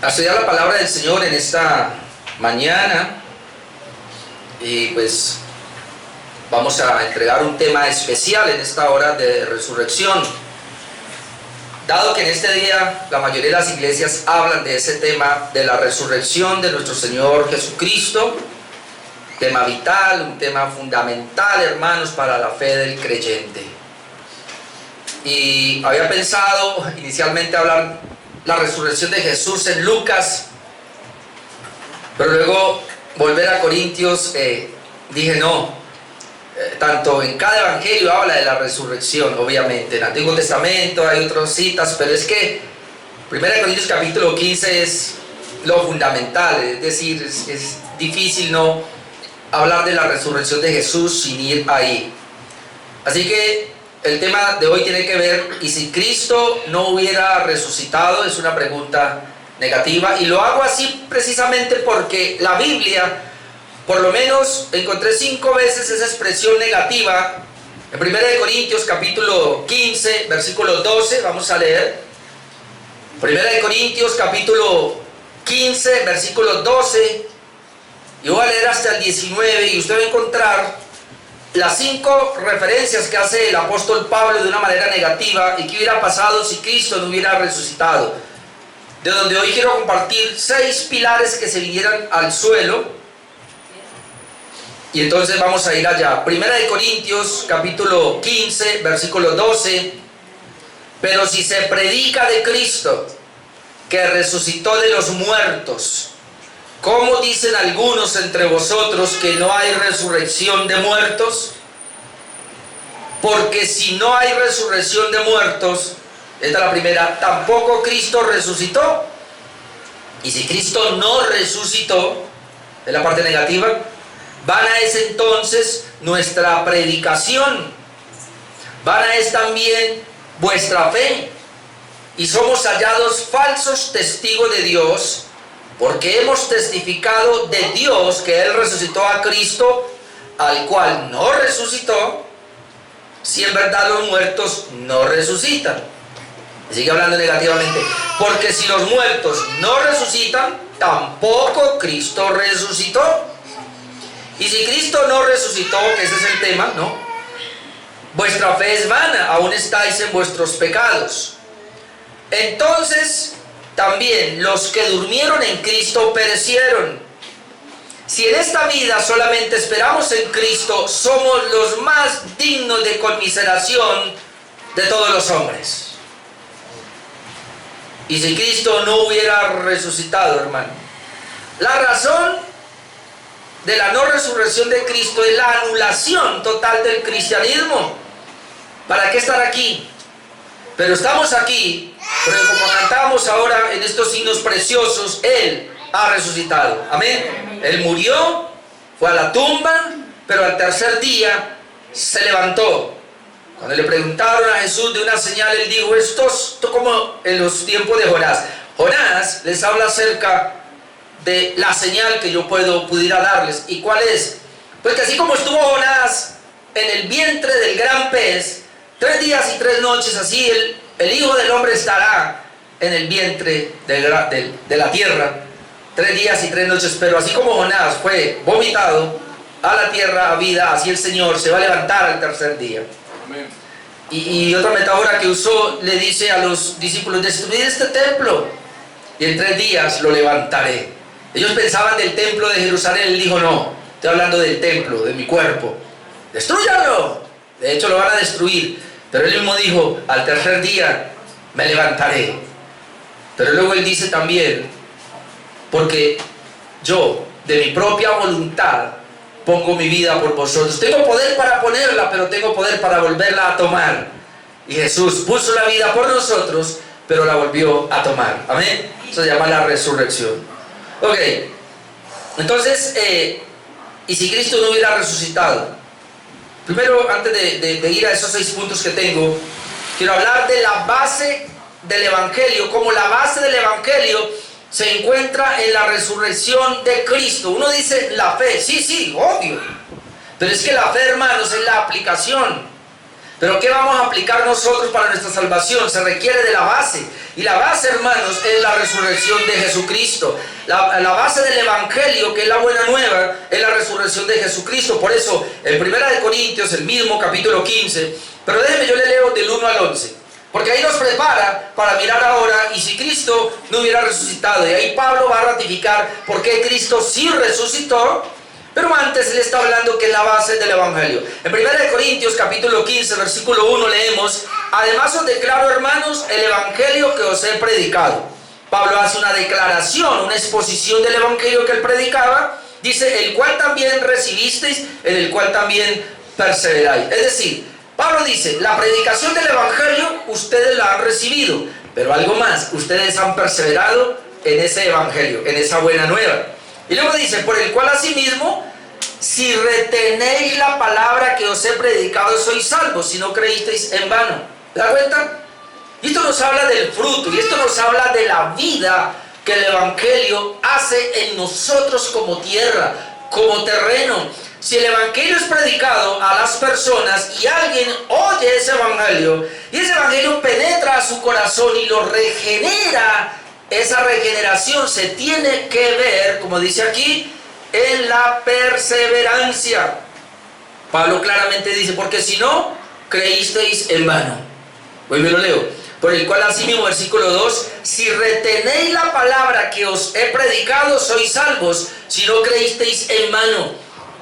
a estudiar la palabra del Señor en esta mañana y pues vamos a entregar un tema especial en esta hora de resurrección. Dado que en este día la mayoría de las iglesias hablan de ese tema de la resurrección de nuestro Señor Jesucristo, tema vital, un tema fundamental, hermanos, para la fe del creyente. Y había pensado inicialmente hablar la resurrección de Jesús en Lucas, pero luego volver a Corintios, dije no, tanto en cada evangelio habla de la resurrección, obviamente. En el Antiguo Testamento hay otras citas, pero es que 1 Corintios capítulo 15 es lo fundamental, es decir, es difícil no hablar de la resurrección de Jesús sin ir ahí. Así que el tema de hoy tiene que ver, ¿y si Cristo no hubiera resucitado? Es una pregunta negativa, y lo hago así precisamente porque la Biblia, por lo menos encontré 5 veces esa expresión negativa. En 1 Corintios capítulo 15, versículo 12, vamos a leer. 1 Corintios capítulo 15, versículo 12, y voy a leer hasta el 19, y usted va a encontrar las 5 referencias que hace el apóstol Pablo de una manera negativa y qué hubiera pasado si Cristo no hubiera resucitado. De donde hoy quiero compartir 6 pilares que se vinieran al suelo. Y entonces vamos a ir allá. 1 Corintios capítulo 15, versículo 12. Pero si se predica de Cristo, que resucitó de los muertos, ¿cómo dicen algunos entre vosotros que no hay resurrección de muertos? Porque si no hay resurrección de muertos, esta es la primera, tampoco Cristo resucitó. Y si Cristo no resucitó, es la parte negativa, vana es entonces nuestra predicación, vana es también vuestra fe, y somos hallados falsos testigos de Dios, porque hemos testificado de Dios que Él resucitó a Cristo, al cual no resucitó, si en verdad los muertos no resucitan. Sigue hablando negativamente. Porque si los muertos no resucitan, tampoco Cristo resucitó. Y si Cristo no resucitó, que ese es el tema, ¿no? Vuestra fe es vana, aún estáis en vuestros pecados. Entonces también los que durmieron en Cristo perecieron. Si en esta vida solamente esperamos en Cristo, somos los más dignos de conmiseración de todos los hombres. Y si Cristo no hubiera resucitado, hermano, la razón de la no resurrección de Cristo es la anulación total del cristianismo. ¿Para qué estar aquí? Pero estamos aquí, porque como cantamos ahora en estos himnos preciosos, Él ha resucitado. Amén. Él murió, fue a la tumba, pero al tercer día se levantó. Cuando le preguntaron a Jesús de una señal, Él dijo, esto como en los tiempos de Jonás. Jonás les habla acerca de la señal que yo pudiera darles. ¿Y cuál es? Pues que así como estuvo Jonás en el vientre del gran pez, 3 días y 3 noches, así el Hijo del Hombre estará en el vientre de la tierra, 3 días y 3 noches. Pero así como Jonás fue vomitado a la tierra a vida, así el Señor se va a levantar al tercer día. Amén. Y otra metáfora que usó, le dice a los discípulos, destruid este templo y en 3 días lo levantaré. Ellos pensaban del templo de Jerusalén. Él dijo, no, estoy hablando del templo, de mi cuerpo. Destrúyanlo. De hecho lo van a destruir, pero Él mismo dijo, al tercer día me levantaré. Pero luego Él dice también, porque yo de mi propia voluntad pongo mi vida por vosotros. Tengo poder para ponerla, pero tengo poder para volverla a tomar. Y Jesús puso la vida por nosotros, pero la volvió a tomar. Amén. Eso se llama la resurrección. Ok, entonces, ¿y si Cristo no hubiera resucitado? Primero, antes de ir a esos 6 puntos que tengo, quiero hablar de la base del Evangelio. Como la base del Evangelio se encuentra en la resurrección de Cristo. Uno dice la fe, sí, obvio. Pero es que la fe, hermanos, es la aplicación. Pero ¿qué vamos a aplicar nosotros para nuestra salvación? Se requiere de la base. Y la base, hermanos, es la resurrección de Jesucristo. La base del Evangelio, que es la buena nueva, es la resurrección de Jesucristo. Por eso, en 1 Corintios, el mismo capítulo 15, pero déjenme, yo le leo del 1 al 11. Porque ahí nos prepara para mirar ahora, y si Cristo no hubiera resucitado. Y ahí Pablo va a ratificar por qué Cristo sí resucitó. Pero antes él está hablando que es la base del Evangelio. En 1 Corintios capítulo 15, versículo 1 leemos: además os declaro, hermanos, el Evangelio que os he predicado. Pablo hace una declaración, una exposición del Evangelio que él predicaba. Dice: el cual también recibisteis, en el cual también perseveráis. Es decir, Pablo dice, la predicación del Evangelio ustedes la han recibido, pero algo más, ustedes han perseverado en ese Evangelio, en esa buena nueva. Y luego dice: por el cual asimismo, si retenéis la palabra que os he predicado, sois salvos, si no creísteis en vano. ¿Te das cuenta? Y esto nos habla del fruto, y esto nos habla de la vida que el Evangelio hace en nosotros como tierra, como terreno. Si el Evangelio es predicado a las personas y alguien oye ese Evangelio, y ese Evangelio penetra a su corazón y lo regenera, esa regeneración se tiene que ver, como dice aquí, en la perseverancia. Pablo claramente dice: porque si no, creísteis en vano. Hoy me lo leo. Por el cual asimismo, versículo 2, si retenéis la palabra que os he predicado, sois salvos, si no creísteis en vano.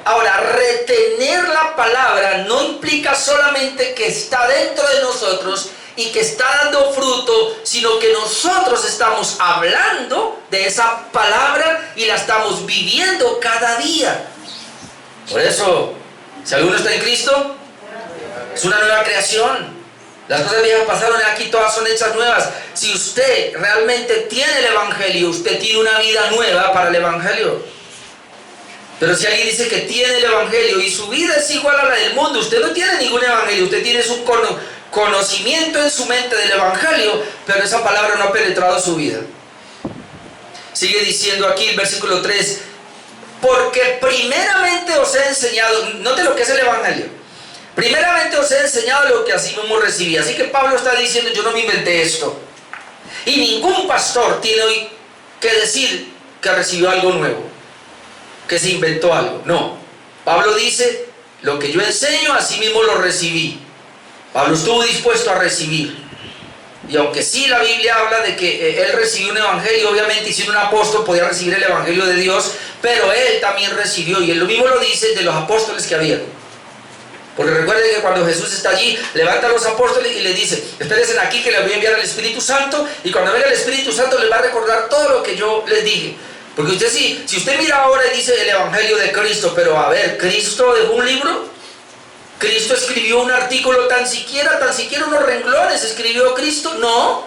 Ahora, retener la palabra no implica solamente que está dentro de nosotros y que está dando fruto, sino que nosotros estamos hablando de esa palabra y la estamos viviendo cada día. Por eso, si alguno está en Cristo, es una nueva creación. Las cosas viejas pasaron y aquí todas son hechas nuevas. Si usted realmente tiene el Evangelio, usted tiene una vida nueva para el Evangelio. Pero si alguien dice que tiene el Evangelio y su vida es igual a la del mundo, usted no tiene ningún Evangelio, usted tiene su conocimiento en su mente del Evangelio, pero esa palabra no ha penetrado su vida. Sigue diciendo aquí el versículo 3, porque primeramente os he enseñado, note lo que es el Evangelio, primeramente os he enseñado lo que así mismo recibí. Así que Pablo está diciendo: yo no me inventé esto. Y ningún pastor tiene hoy que decir que recibió algo nuevo, que se inventó algo. No, Pablo dice: lo que yo enseño, así mismo lo recibí. Pablo estuvo dispuesto a recibir. Y aunque sí la Biblia habla de que él recibió un evangelio, obviamente, y siendo un apóstol podía recibir el evangelio de Dios, pero él también recibió, y él lo mismo lo dice de los apóstoles que había. Porque recuerden que cuando Jesús está allí, levanta a los apóstoles y les dice: espérense aquí que les voy a enviar al Espíritu Santo, y cuando venga el Espíritu Santo les va a recordar todo lo que yo les dije. Porque usted si usted mira ahora y dice el Evangelio de Cristo, pero a ver, ¿Cristo dejó un libro? ¿Cristo escribió un artículo tan siquiera unos renglones escribió Cristo? No,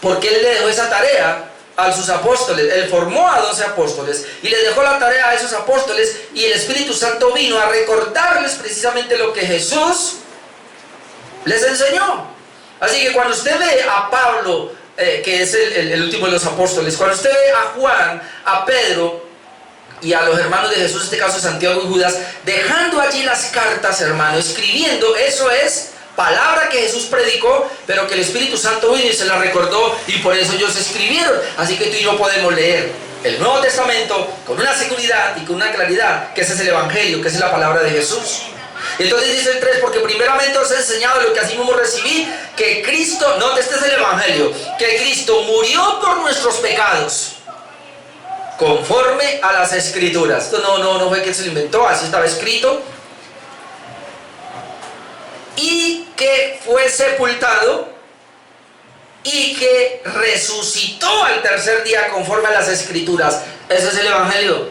porque Él le dejó esa tarea a sus apóstoles. Él formó a 12 apóstoles y les dejó la tarea a esos apóstoles, y el Espíritu Santo vino a recordarles precisamente lo que Jesús les enseñó. Así que cuando usted ve a Pablo, que es el último de los apóstoles, cuando usted ve a Juan, a Pedro y a los hermanos de Jesús, en este caso Santiago y Judas, dejando allí las cartas, hermano, escribiendo, eso es palabra que Jesús predicó, pero que el Espíritu Santo vino y se la recordó, y por eso ellos escribieron. Así que tú y yo podemos leer el Nuevo Testamento con una seguridad y con una claridad, que ese es el Evangelio, que esa es la palabra de Jesús. Entonces dice el 3, porque primeramente os he enseñado lo que así mismo recibí, que Cristo, no, este es el Evangelio, que Cristo murió por nuestros pecados, conforme a las Escrituras. Esto no fue que se lo inventó, así estaba escrito. Y que fue sepultado y que resucitó al tercer día conforme a las Escrituras. Ese es el Evangelio.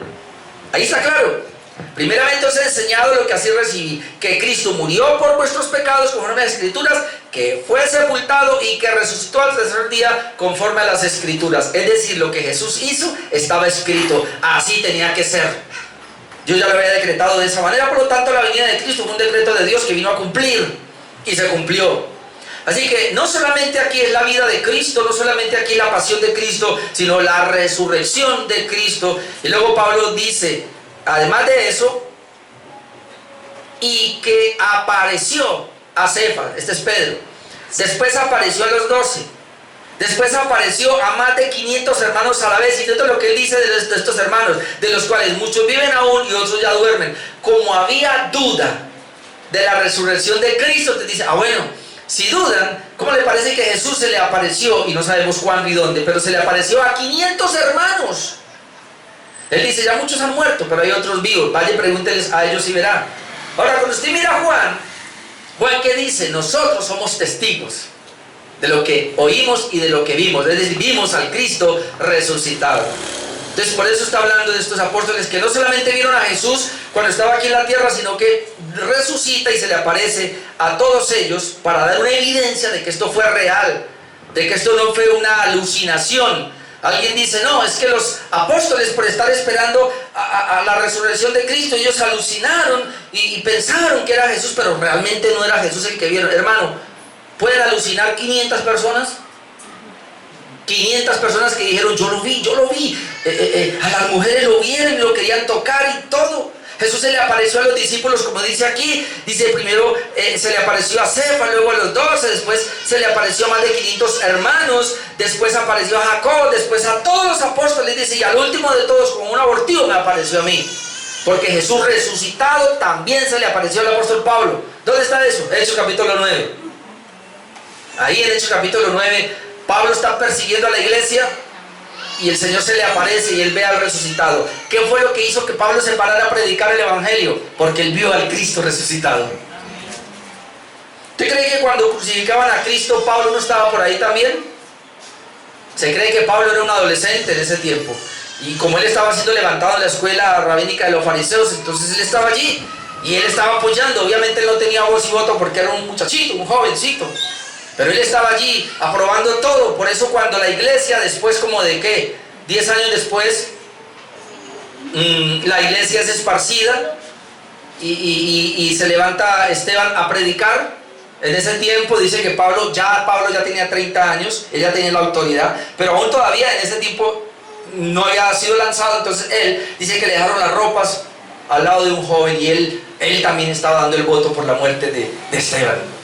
Ahí está claro. Primeramente os he enseñado lo que así recibí, que Cristo murió por vuestros pecados conforme a las Escrituras, que fue sepultado y que resucitó al tercer día conforme a las Escrituras. Es decir, lo que Jesús hizo estaba escrito, así tenía que ser. Yo ya lo había decretado de esa manera, por lo tanto la venida de Cristo fue un decreto de Dios que vino a cumplir, y se cumplió. Así que no solamente aquí es la vida de Cristo, no solamente aquí la pasión de Cristo, sino la resurrección de Cristo. Y luego Pablo dice, además de eso, y que apareció a Cefas, este es Pedro. Después apareció a los 12. Después apareció a más de 500 hermanos a la vez. Y esto es lo que él dice de estos hermanos, de los cuales muchos viven aún y otros ya duermen. Como había duda de la resurrección de Cristo, te dice, bueno, si dudan, ¿cómo le parece que Jesús se le apareció? Y no sabemos cuándo y dónde, pero se le apareció a 500 hermanos. Él dice, ya muchos han muerto, pero hay otros vivos. Vaya y pregúnteles a ellos y verán. Ahora, cuando usted mira a Juan, ¿qué dice? Nosotros somos testigos de lo que oímos y de lo que vimos. Es decir, vimos al Cristo resucitado. Entonces, por eso está hablando de estos apóstoles que no solamente vieron a Jesús cuando estaba aquí en la tierra, sino que resucita y se le aparece a todos ellos para dar una evidencia de que esto fue real, de que esto no fue una alucinación. Alguien dice, no, es que los apóstoles, por estar esperando a la resurrección de Cristo, ellos alucinaron y pensaron que era Jesús, pero realmente no era Jesús el que vieron. Hermano, ¿pueden alucinar 500 personas? 500 personas que dijeron, yo lo vi. A las mujeres lo vieron y lo querían tocar y todo. Jesús se le apareció a los discípulos, como dice aquí. Dice primero se le apareció a Cefas, luego a los 12, después se le apareció a más de 500 hermanos, después apareció a Jacob, después a todos los apóstoles. Dice, y al último de todos, como un abortivo, me apareció a mí. Porque Jesús resucitado también se le apareció al apóstol Pablo. ¿Dónde está eso? Hechos capítulo 9. Ahí en Hechos capítulo 9, Pablo está persiguiendo a la iglesia y el Señor se le aparece y él ve al resucitado. ¿Qué fue lo que hizo que Pablo se parara a predicar el evangelio? Porque él vio al Cristo resucitado. ¿Usted cree que cuando crucificaban a Cristo, Pablo no estaba por ahí también? Se cree que Pablo era un adolescente en ese tiempo. Y como él estaba siendo levantado en la escuela rabínica de los fariseos, entonces él estaba allí y él estaba apoyando. Obviamente él no tenía voz y voto porque era un muchachito, un jovencito. Pero él estaba allí aprobando todo. Por eso cuando la iglesia, después como de ¿qué? 10 años después, la iglesia es esparcida y se levanta Esteban a predicar. En ese tiempo dice que Pablo ya tenía 30 años, él ya tenía la autoridad, pero aún todavía en ese tiempo no había sido lanzado. Entonces él dice que le dejaron las ropas al lado de un joven y él también estaba dando el voto por la muerte de Esteban.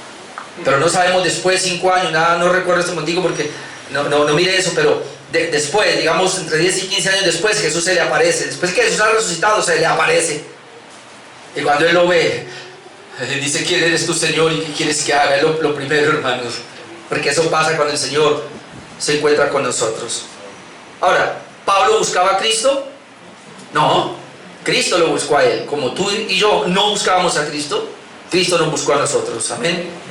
Pero no sabemos después, 5 años, nada, no recuerdo este motivo porque no mire eso, pero después, digamos entre 10 y 15 años después, Jesús se le aparece. Después que Jesús ha resucitado, se le aparece. Y cuando él lo ve, dice, ¿quién eres tú, Señor? ¿Y qué quieres que haga? Es lo primero, hermanos. Porque eso pasa cuando el Señor se encuentra con nosotros. Ahora, ¿Pablo buscaba a Cristo? No, Cristo lo buscó a él. Como tú y yo no buscábamos a Cristo, Cristo nos buscó a nosotros. Amén.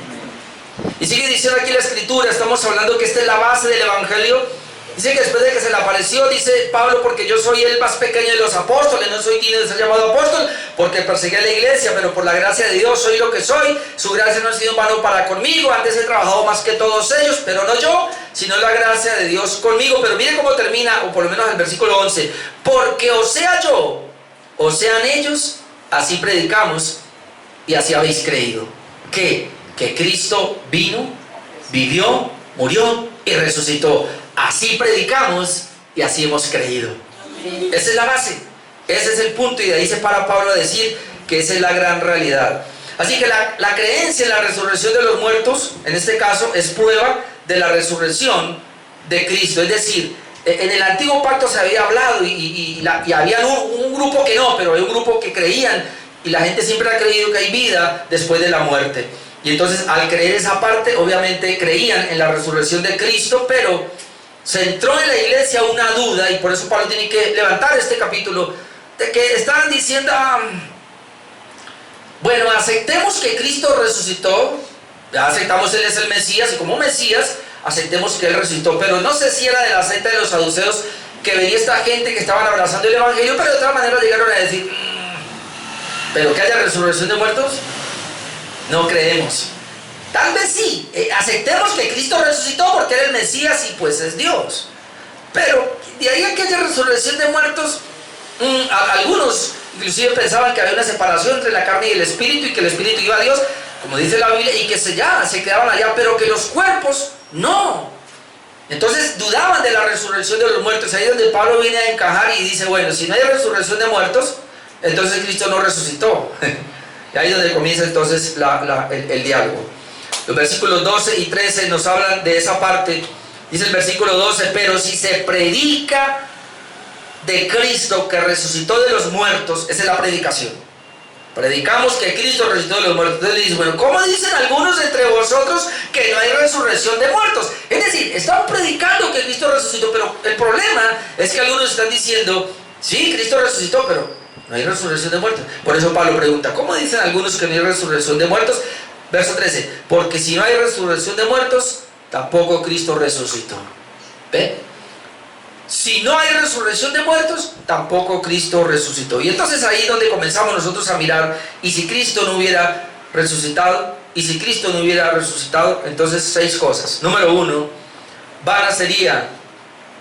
Y sigue diciendo aquí la escritura, estamos hablando que esta es la base del evangelio. Dice que después de que se le apareció, dice Pablo, porque yo soy el más pequeño de los apóstoles, no soy digno de ser llamado apóstol, porque perseguí a la iglesia, pero por la gracia de Dios soy lo que soy. Su gracia no ha sido en vano para conmigo, antes he trabajado más que todos ellos, pero no yo, sino la gracia de Dios conmigo. Pero mire cómo termina, o por lo menos el versículo 11, porque o sea yo, o sean ellos, así predicamos y así habéis creído. ¿Qué? Que Cristo vino, vivió, murió y resucitó. Así predicamos y así hemos creído. Esa es la base, ese es el punto, y de ahí se para Pablo a decir que esa es la gran realidad. Así que la creencia en la resurrección de los muertos, en este caso, es prueba de la resurrección de Cristo. Es decir, en el antiguo pacto se había hablado y había un grupo que no, pero hay un grupo que creían, y la gente siempre ha creído que hay vida después de la muerte. Y entonces, al creer esa parte, obviamente creían en la resurrección de Cristo, pero se entró en la iglesia una duda, y por eso Pablo tiene que levantar este capítulo, de que estaban diciendo, bueno, aceptemos que Cristo resucitó, ya aceptamos Él es el Mesías, y como Mesías, aceptemos que Él resucitó, pero no sé si era de la secta de los saduceos, que venía esta gente que estaban abrazando el evangelio, pero de otra manera llegaron a decir, pero que haya resurrección de muertos, no creemos. Tal vez sí, aceptemos que Cristo resucitó porque era el Mesías y pues es Dios. Pero de ahí a que haya resurrección de muertos, algunos inclusive pensaban que había una separación entre la carne y el espíritu, y que el espíritu iba a Dios, como dice la Biblia, y que se quedaban allá, pero que los cuerpos no. Entonces dudaban de la resurrección de los muertos. Ahí es donde Pablo viene a encajar y dice, bueno, si no hay resurrección de muertos, entonces Cristo no resucitó. Y ahí es donde comienza entonces el diálogo. Los versículos 12 y 13 nos hablan de esa parte. Dice el versículo 12: pero si se predica de Cristo que resucitó de los muertos, esa es la predicación. Predicamos que Cristo resucitó de los muertos. Entonces dice, bueno, ¿cómo dicen algunos entre vosotros que no hay resurrección de muertos? Es decir, están predicando que Cristo resucitó, pero el problema es que algunos están diciendo, sí, Cristo resucitó, pero no hay resurrección de muertos. Por eso Pablo pregunta, ¿cómo dicen algunos que no hay resurrección de muertos? Verso 13, porque si no hay resurrección de muertos, tampoco Cristo resucitó. ¿Ve? Si no hay resurrección de muertos, tampoco Cristo resucitó. Y entonces ahí es donde comenzamos nosotros a mirar, y si Cristo no hubiera resucitado, entonces 6 cosas. Número 1, vana sería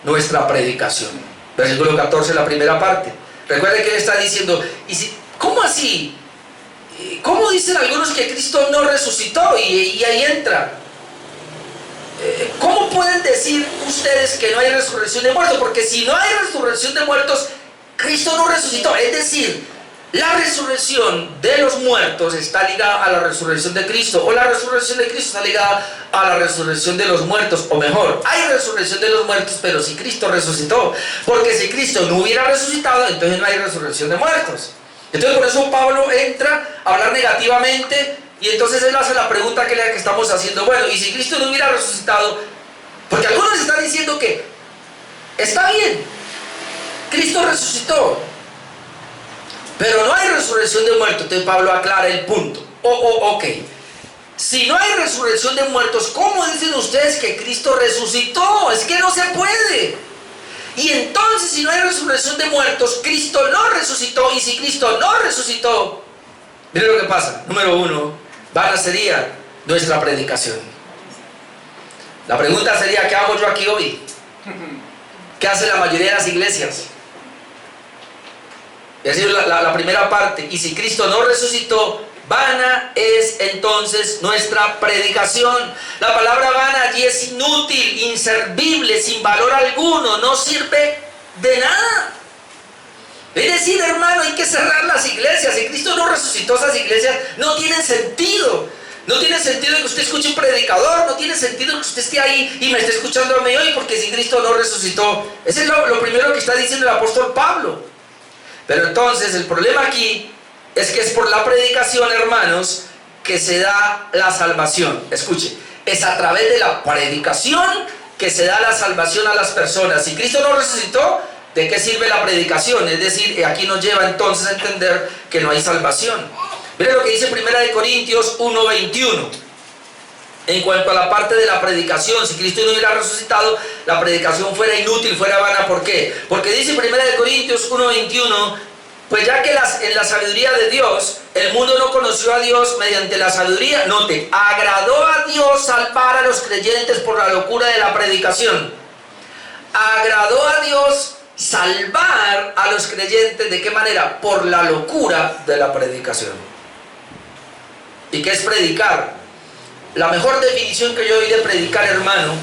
nuestra predicación. Versículo 14, la primera parte. Recuerden que él está diciendo, ¿cómo así? ¿Cómo dicen algunos que Cristo no resucitó? Y ahí entra. ¿Cómo pueden decir ustedes que no hay resurrección de muertos? Porque si no hay resurrección de muertos, Cristo no resucitó. Es decir, la resurrección de los muertos está ligada a la resurrección de Cristo, o la resurrección de Cristo está ligada a la resurrección de los muertos, o mejor, hay resurrección de los muertos, pero si Cristo resucitó. Porque si Cristo no hubiera resucitado, entonces no hay resurrección de muertos. Entonces por eso Pablo entra a hablar negativamente. Y entonces él hace la pregunta que estamos haciendo. Bueno, y si Cristo no hubiera resucitado, porque algunos están diciendo que está bien, Cristo resucitó, pero no hay resurrección de muertos. Entonces Pablo aclara el punto. Ok, si no hay resurrección de muertos, ¿cómo dicen ustedes que Cristo resucitó? Es que no se puede. Y entonces si no hay resurrección de muertos, Cristo no resucitó. Y si Cristo no resucitó, miren lo que pasa. Número 1, vana sería nuestra predicación. La pregunta sería, ¿qué hago yo aquí hoy? ¿Qué hace la mayoría de las iglesias? Es decir, la primera parte. Y si Cristo no resucitó, vana es entonces nuestra predicación. La palabra vana allí es inútil, inservible, sin valor alguno, no sirve de nada. Es decir, hermano, hay que cerrar las iglesias. Si Cristo no resucitó, esas iglesias no tienen sentido. No tiene sentido que usted escuche un predicador, no tiene sentido que usted esté ahí y me esté escuchando a mí hoy, porque si Cristo no resucitó. Ese es lo primero que está diciendo el apóstol Pablo. Pero entonces el problema aquí es que es por la predicación, hermanos, que se da la salvación. Escuche, es a través de la predicación que se da la salvación a las personas. Si Cristo no resucitó, ¿de qué sirve la predicación? Es decir, aquí nos lleva entonces a entender que no hay salvación. Mire lo que dice 1 Corintios 1:21. En cuanto a la parte de la predicación, si Cristo no hubiera resucitado, la predicación fuera inútil, fuera vana. ¿Por qué? Porque dice 1 Corintios 1:21, pues ya que en la sabiduría de Dios, el mundo no conoció a Dios mediante la sabiduría, note, agradó a Dios salvar a los creyentes por la locura de la predicación. Agradó a Dios salvar a los creyentes, ¿de qué manera? Por la locura de la predicación. ¿Y qué es predicar? La mejor definición que yo oí de predicar, hermano,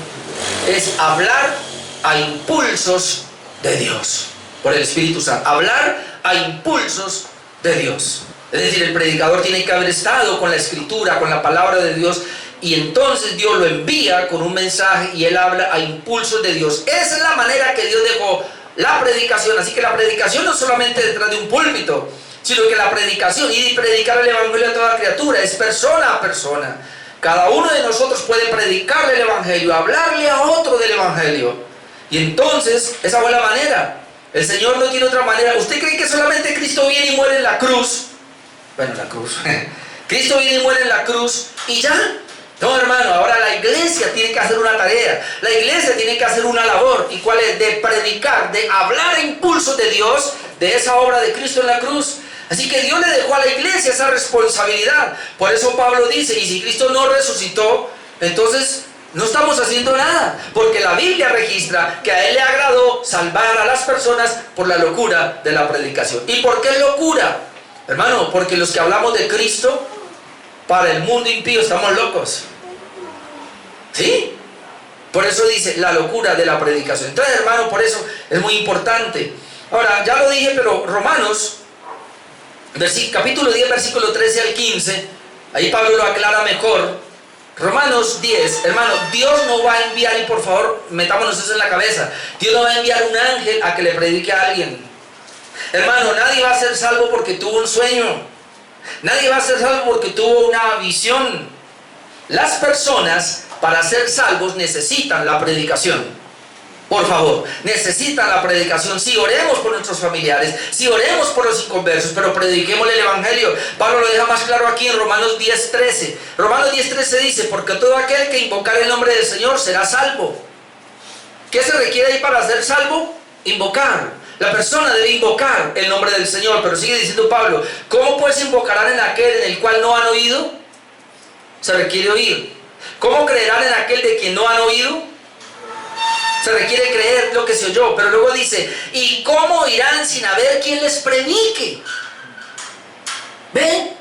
es hablar a impulsos de Dios, por el Espíritu Santo. Hablar a impulsos de Dios. Es decir, el predicador tiene que haber estado con la Escritura, con la palabra de Dios, y entonces Dios lo envía con un mensaje y él habla a impulsos de Dios. Esa es la manera que Dios dejó la predicación. Así que la predicación no solamente detrás de un púlpito, sino que la predicación y predicar el evangelio a toda criatura es persona a persona. Cada uno de nosotros puede predicarle el evangelio, hablarle a otro del evangelio, y entonces esa fue la manera. El Señor no tiene otra manera. ¿Usted cree que solamente Cristo viene y muere en la cruz? Bueno, la cruz. Cristo viene y muere en la cruz y ya. No, hermano, ahora la iglesia tiene que hacer una tarea. La iglesia tiene que hacer una labor. ¿Y cuál es? De predicar, de hablar a impulsos de Dios, de esa obra de Cristo en la cruz. Así que Dios le dejó a la iglesia esa responsabilidad. Por eso Pablo dice, y si Cristo no resucitó, entonces no estamos haciendo nada. Porque la Biblia registra que a Él le agradó salvar a las personas por la locura de la predicación. ¿Y por qué locura? Hermano, porque los que hablamos de Cristo, para el mundo impío estamos locos. ¿Sí? Por eso dice la locura de la predicación. Entonces, hermano, por eso es muy importante. Ahora, ya lo dije, pero Romanos Capítulo 10, versículo 13 al 15, ahí Pablo lo aclara mejor. Romanos 10, hermano, Dios no va a enviar, y por favor metámonos eso en la cabeza, Dios no va a enviar un ángel a que le predique a alguien. Hermano, nadie va a ser salvo porque tuvo un sueño, nadie va a ser salvo porque tuvo una visión. Las personas, para ser salvos, necesitan la predicación. Por favor, necesitan la predicación. Sí, oremos por nuestros familiares, sí, oremos por los inconversos, pero prediquémosle el evangelio. Pablo lo deja más claro aquí en Romanos 10:13. Romanos 10:13 dice: porque todo aquel que invocare el nombre del Señor será salvo. ¿Qué se requiere ahí para ser salvo? Invocar. La persona debe invocar el nombre del Señor. Pero sigue diciendo Pablo: ¿cómo pues invocarán en aquel en el cual no han oído? Se requiere oír. ¿Cómo creerán en aquel de quien no han oído? Se requiere creer lo que se oyó. Pero luego dice: ¿y cómo irán sin haber quien les predique? ¿Ven?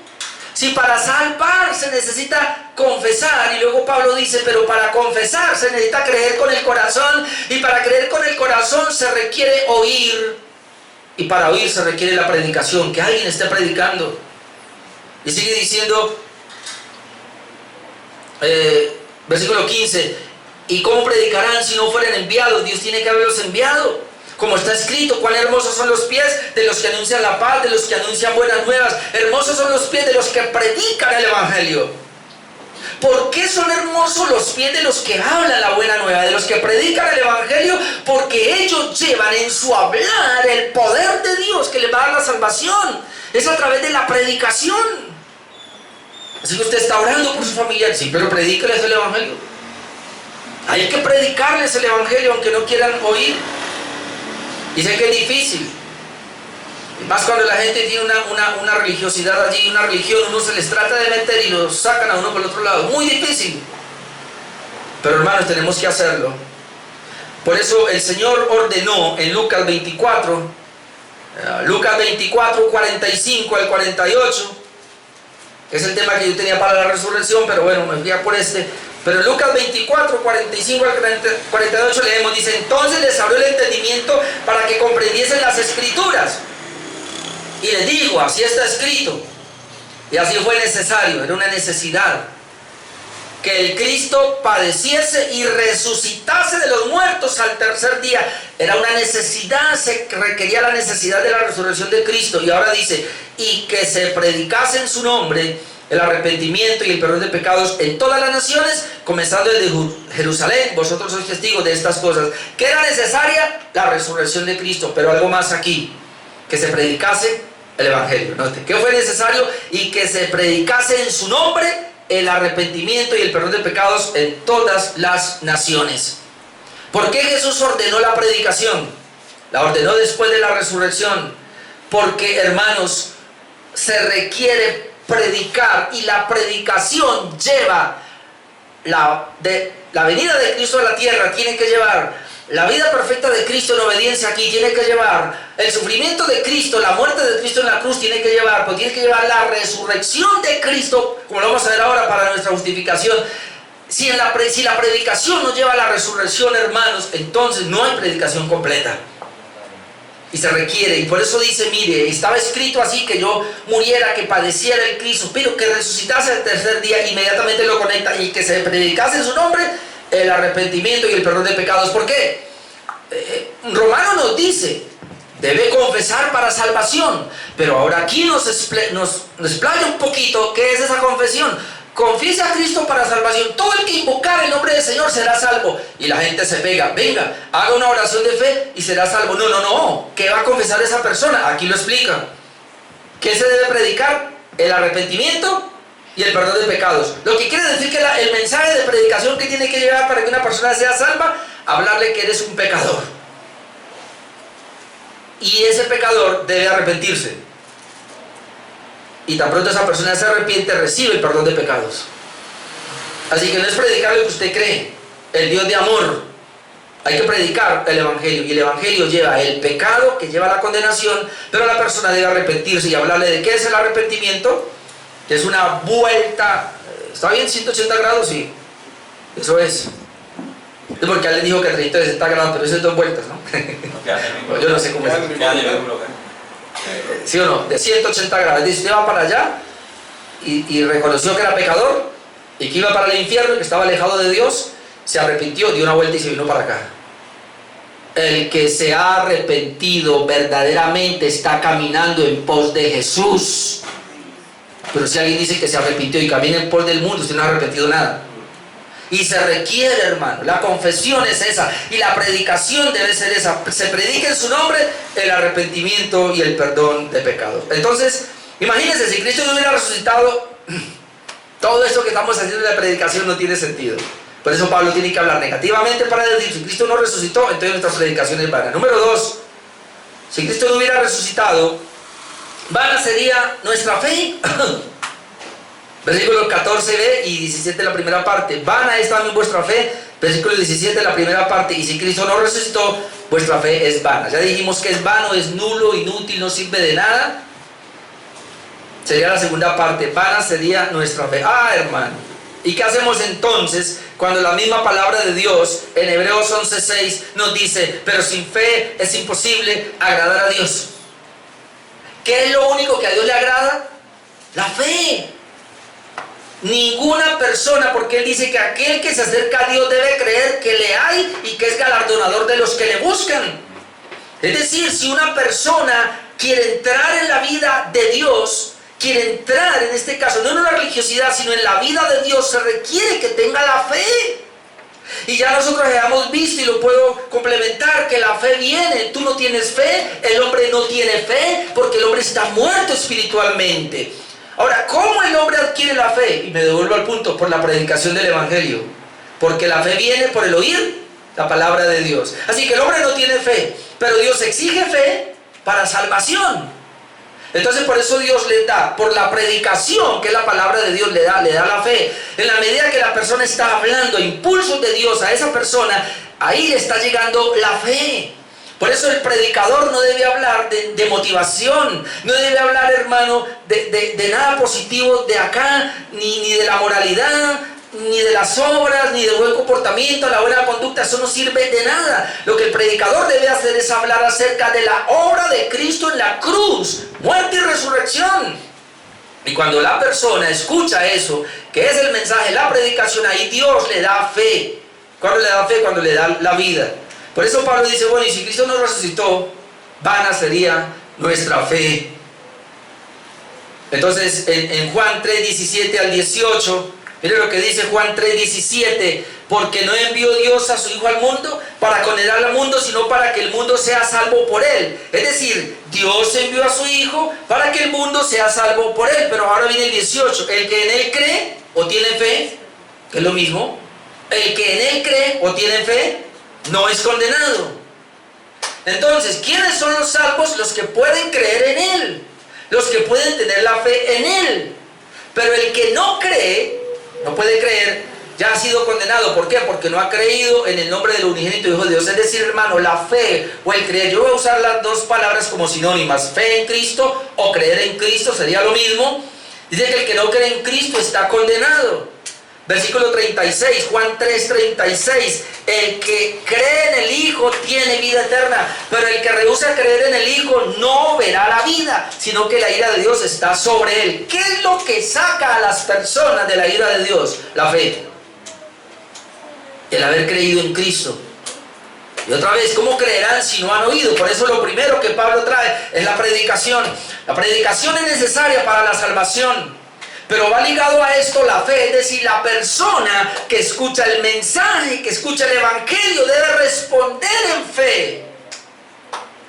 Si para salvar se necesita confesar, y luego Pablo dice: pero para confesar se necesita creer con el corazón, y para creer con el corazón se requiere oír, y para oír se requiere la predicación, que alguien esté predicando. Y sigue diciendo, versículo 15: ¿y cómo predicarán si no fueren enviados? Dios tiene que haberlos enviado. Como está escrito: cuán hermosos son los pies de los que anuncian la paz, de los que anuncian buenas nuevas. Hermosos son los pies de los que predican el evangelio. ¿Por qué son hermosos los pies de los que hablan la buena nueva, de los que predican el evangelio? Porque ellos llevan en su hablar el poder de Dios que les va a dar la salvación. Es a través de la predicación. Así que usted está orando por su familia, sí, pero predícales el evangelio. Hay que predicarles el evangelio aunque no quieran oír. Y sé que es difícil, más cuando la gente tiene una religiosidad allí, una religión, uno se les trata de meter y los sacan a uno por el otro lado. Muy difícil. Pero hermanos, tenemos que hacerlo. Por eso el Señor ordenó en Lucas 24, 45 al 48, que es el tema que yo tenía para la resurrección, pero bueno, me fui a por este. Pero en Lucas 24, 45 al 48 leemos, dice: entonces les abrió el entendimiento para que comprendiesen las escrituras. Y les digo: así está escrito. Y así fue necesario, era una necesidad, que el Cristo padeciese y resucitase de los muertos al tercer día. Era una necesidad, se requería la necesidad de la resurrección de Cristo. Y ahora dice: y que se predicase en su nombre el arrepentimiento y el perdón de pecados en todas las naciones, comenzando desde Jerusalén. Vosotros sois testigos de estas cosas. ¿Qué era necesaria? La resurrección de Cristo. Pero algo más aquí: que se predicase el evangelio. Note, ¿qué fue necesario? Y que se predicase en su nombre el arrepentimiento y el perdón de pecados en todas las naciones. ¿Por qué Jesús ordenó la predicación? La ordenó después de la resurrección. Porque, hermanos, se requiere predicar, y la predicación lleva la venida de Cristo a la tierra, tiene que llevar la vida perfecta de Cristo en obediencia aquí, tiene que llevar el sufrimiento de Cristo, la muerte de Cristo en la cruz, tiene que llevar, pues tiene que llevar la resurrección de Cristo, como lo vamos a ver ahora, para nuestra justificación. Si la predicación no lleva la resurrección, hermanos, entonces no hay predicación completa. Y se requiere, y por eso dice: mire, estaba escrito así, que yo muriera, que padeciera el Cristo, pero que resucitase el tercer día. Inmediatamente lo conecta: y que se predicase en su nombre el arrepentimiento y el perdón de pecados. ¿Por qué? Romano nos dice: debe confesar para salvación. Pero ahora aquí nos explaya un poquito qué es esa confesión. Confiesa a Cristo para salvación. Todo el que invocar el nombre del Señor será salvo. Y la gente se pega: venga, haga una oración de fe y será salvo. No. ¿Qué va a confesar esa persona? Aquí lo explica. ¿Qué se debe predicar? El arrepentimiento y el perdón de pecados. Lo que quiere decir que el mensaje de predicación que tiene que llegar para que una persona sea salva: hablarle que eres un pecador. Y ese pecador debe arrepentirse. Y tan pronto esa persona se arrepiente, recibe el perdón de pecados. Así que no es predicar lo que usted cree. El Dios de amor. Hay que predicar el evangelio. Y el evangelio lleva el pecado, que lleva a la condenación, pero la persona debe arrepentirse y hablarle de qué es el arrepentimiento, que es una vuelta. ¿Está bien? 180 grados, sí. Eso es. Es porque alguien dijo que 360 grados, pero eso es 2 vueltas, ¿no? Yo no sé cómo es. ¿Sí o no? De 180 grados. Dice, usted va para allá y reconoció que era pecador y que iba para el infierno, que estaba alejado de Dios, se arrepintió, dio una vuelta y se vino para acá. El que se ha arrepentido verdaderamente está caminando en pos de Jesús. Pero si alguien dice que se arrepintió y camina en pos del mundo, usted no ha arrepentido nada. Y se requiere, hermano, la confesión es esa y la predicación debe ser esa. Se predica en su nombre el arrepentimiento y el perdón de pecados. Entonces, imagínense, si Cristo no hubiera resucitado, todo esto que estamos haciendo en la predicación no tiene sentido. Por eso Pablo tiene que hablar negativamente para decir, si Cristo no resucitó, entonces nuestras predicaciones van. Número 2, si Cristo no hubiera resucitado, vana sería nuestra fe. Versículos 14b y 17 la primera parte. Vana es también vuestra fe. Versículo 17 la primera parte. Y si Cristo no resucitó, vuestra fe es vana. Ya dijimos que es vano, es nulo, inútil, no sirve de nada. Sería la segunda parte. Vana sería nuestra fe. Hermano. ¿Y qué hacemos entonces cuando la misma palabra de Dios en Hebreos 11:6 nos dice, pero sin fe es imposible agradar a Dios? ¿Qué es lo único que a Dios le agrada? La fe. Ninguna persona, porque Él dice que aquel que se acerca a Dios debe creer que le hay y que es galardonador de los que le buscan. Es decir, si una persona quiere entrar en la vida de Dios, quiere entrar en este caso, no en una religiosidad, sino en la vida de Dios, se requiere que tenga la fe. Y ya nosotros ya hemos visto y lo puedo complementar, que la fe viene. Tú no tienes fe, el hombre no tiene fe, porque el hombre está muerto espiritualmente. Ahora, ¿cómo el hombre adquiere la fe? Y me devuelvo al punto, por la predicación del Evangelio. Porque la fe viene por el oír la palabra de Dios. Así que el hombre no tiene fe, pero Dios exige fe para salvación. Entonces por eso Dios le da, por la predicación que es la palabra de Dios, le da la fe. En la medida que la persona está hablando a impulsos de Dios a esa persona, ahí le está llegando la fe. Por eso el predicador no debe hablar de motivación, no debe hablar, hermano, de nada positivo de acá, ni de la moralidad, ni de las obras, ni del buen comportamiento, la buena conducta. Eso no sirve de nada. Lo que el predicador debe hacer es hablar acerca de la obra de Cristo en la cruz, muerte y resurrección. Y cuando la persona escucha eso, que es el mensaje, la predicación, ahí Dios le da fe. ¿Cuándo le da fe? Cuando le da la vida. Por eso Pablo dice, bueno, y si Cristo no resucitó, vana sería nuestra fe. Entonces en Juan 3:17 al 18, mire lo que dice Juan 3:17, porque no envió Dios a su Hijo al mundo para condenar al mundo, sino para que el mundo sea salvo por él. Es decir, Dios envió a su Hijo para que el mundo sea salvo por él. Pero ahora viene el 18, el que en él cree o tiene fe, que es lo mismo, el que en él cree o tiene fe, no es condenado. Entonces, ¿quiénes son los salvos? Los que pueden creer en él, los que pueden tener la fe en él. Pero el que no cree, no puede creer, ya ha sido condenado. ¿Por qué? Porque no ha creído en el nombre del unigénito Hijo de Dios. Es decir, hermano, la fe o el creer, yo voy a usar las dos palabras como sinónimas, fe en Cristo o creer en Cristo, sería lo mismo. Dice que el que no cree en Cristo está condenado. Versículo 36, Juan 3:36, el que cree en el Hijo tiene vida eterna, pero el que rehúsa creer en el Hijo no verá la vida, sino que la ira de Dios está sobre él. ¿Qué es lo que saca a las personas de la ira de Dios? La fe, el haber creído en Cristo. Y otra vez, ¿cómo creerán si no han oído? Por eso lo primero que Pablo trae es la predicación. La predicación es necesaria para la salvación. Pero va ligado a esto la fe, es decir, la persona que escucha el mensaje, que escucha el Evangelio, debe responder en fe.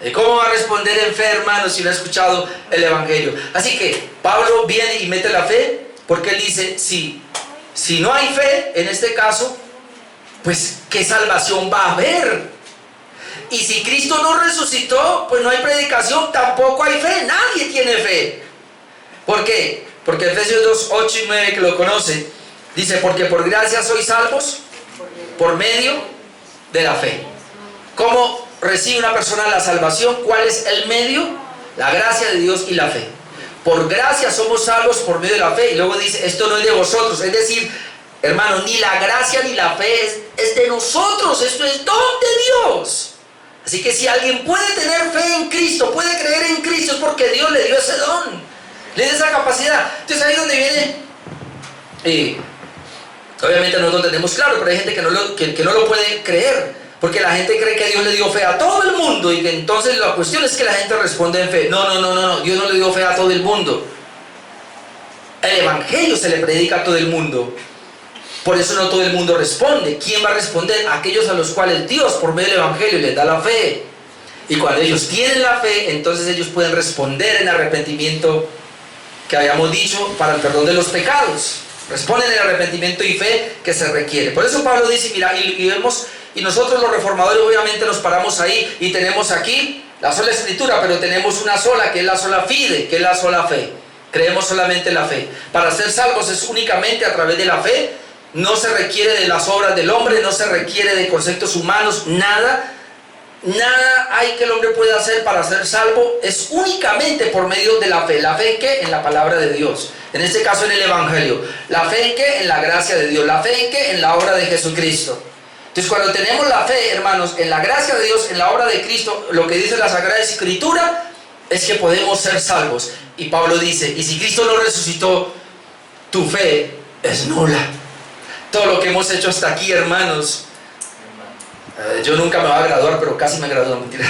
¿Y cómo va a responder en fe, hermano, si no ha escuchado el Evangelio? Así que Pablo viene y mete la fe, porque él dice, si no hay fe, en este caso, pues ¿qué salvación va a haber? Y si Cristo no resucitó, pues no hay predicación, tampoco hay fe, nadie tiene fe. ¿Por qué? Porque Efesios 2, 8 y 9, que lo conoce, dice, porque por gracia sois salvos por medio de la fe. ¿Cómo recibe una persona la salvación? ¿Cuál es el medio? La gracia de Dios y la fe. Por gracia somos salvos por medio de la fe. Y luego dice, esto no es de vosotros. Es decir, hermano, ni la gracia ni la fe es de nosotros. Esto es don de Dios. Así que si alguien puede tener fe en Cristo, puede creer en Cristo, es porque Dios le dio ese don, le dio esa capacidad. Entonces ahí es donde viene, obviamente nosotros tenemos claro, pero hay gente que no lo puede creer, porque la gente cree que Dios le dio fe a todo el mundo, y que entonces la cuestión es que la gente responde en fe. No, Dios no le dio fe a todo el mundo. El evangelio se le predica a todo el mundo. Por eso no todo el mundo responde. ¿Quién va a responder? Aquellos a los cuales Dios, por medio del evangelio, les da la fe. Y cuando ellos tienen la fe, entonces ellos pueden responder en arrepentimiento, que habíamos dicho, para el perdón de los pecados. Responden en arrepentimiento y fe que se requiere. Por eso Pablo dice, mira, y nosotros los reformadores obviamente nos paramos ahí y tenemos aquí la sola escritura, pero tenemos una sola, que es la sola fide, que es la sola fe. Creemos solamente en la fe. Para ser salvos es únicamente a través de la fe. No se requiere de las obras del hombre, no se requiere de conceptos humanos, nada hay que el hombre pueda hacer para ser salvo. Es únicamente por medio de la fe. ¿La fe en qué? En la palabra de Dios. En este caso en el evangelio. ¿La fe en qué? En la gracia de Dios. ¿La fe en qué? En la obra de Jesucristo. Entonces cuando tenemos la fe, hermanos, en la gracia de Dios, en la obra de Cristo, lo que dice la Sagrada Escritura es que podemos ser salvos. Y Pablo dice, y si Cristo no resucitó, tu fe es nula. Todo lo que hemos hecho hasta aquí, hermanos, yo nunca me voy a graduar, pero casi me gradúo, mentira.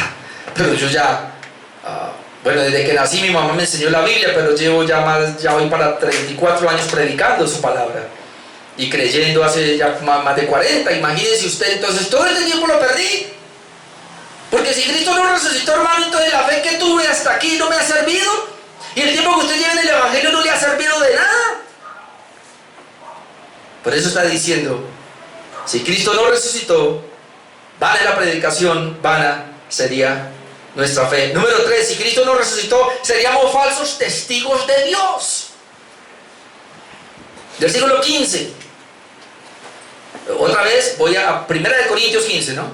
Pero yo ya, bueno, desde que nací mi mamá me enseñó la Biblia, pero llevo ya voy para 34 años predicando su palabra y creyendo hace ya más de 40. Imagínense usted, entonces todo este tiempo lo perdí. Porque si Cristo no resucitó, hermano, entonces la fe que tuve hasta aquí no me ha servido. Y el tiempo que usted lleva en el evangelio no le ha servido de nada. Por eso está diciendo, si Cristo no resucitó, vana es la predicación, vana sería nuestra fe. Número 3, si Cristo no resucitó, seríamos falsos testigos de Dios. Versículo 15. Otra vez voy a 1 Corintios 15, ¿no?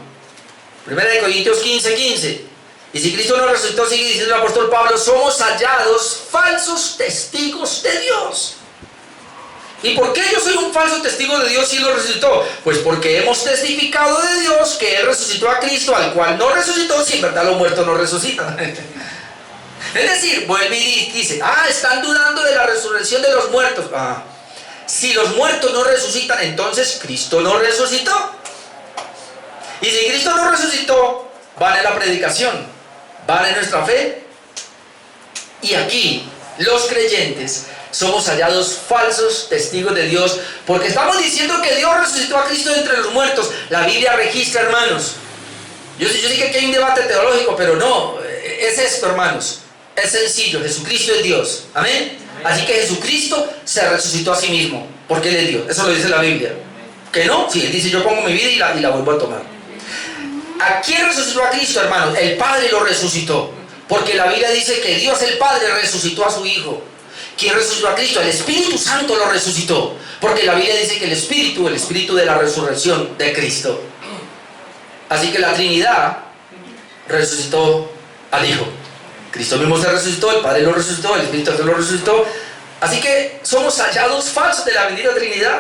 1 Corintios 15. Y si Cristo no resucitó, sigue diciendo el apóstol Pablo, somos hallados falsos testigos de Dios. ¿Y por qué yo soy un falso testigo de Dios si Él lo resucitó? Pues porque hemos testificado de Dios que Él resucitó a Cristo, al cual no resucitó, si en verdad los muertos no resucitan. Es decir, vuelve y dice, están dudando de la resurrección de los muertos. Si los muertos no resucitan, entonces Cristo no resucitó. Y si Cristo no resucitó, vale la predicación, vale nuestra fe. Y aquí, los creyentes somos hallados falsos testigos de Dios, porque estamos diciendo que Dios resucitó a Cristo de entre los muertos. La Biblia registra, hermanos. Yo sé que aquí hay un debate teológico, pero no, es esto, hermanos. Es sencillo, Jesucristo es Dios. Amén. Así que Jesucristo se resucitó a sí mismo, porque Él es Dios. Eso lo dice la Biblia. ¿Que no? Sí, Él dice, yo pongo mi vida y la vuelvo a tomar. ¿A quién resucitó a Cristo, hermanos? El Padre lo resucitó, porque la Biblia dice que Dios el Padre resucitó a su Hijo. ¿Quién resucitó a Cristo? El Espíritu Santo lo resucitó, porque la Biblia dice que el Espíritu de la resurrección de Cristo. Así que la Trinidad resucitó al Hijo. Cristo mismo se resucitó, el Padre lo resucitó, el Espíritu Santo lo resucitó. Así que somos hallados falsos de la bendita Trinidad.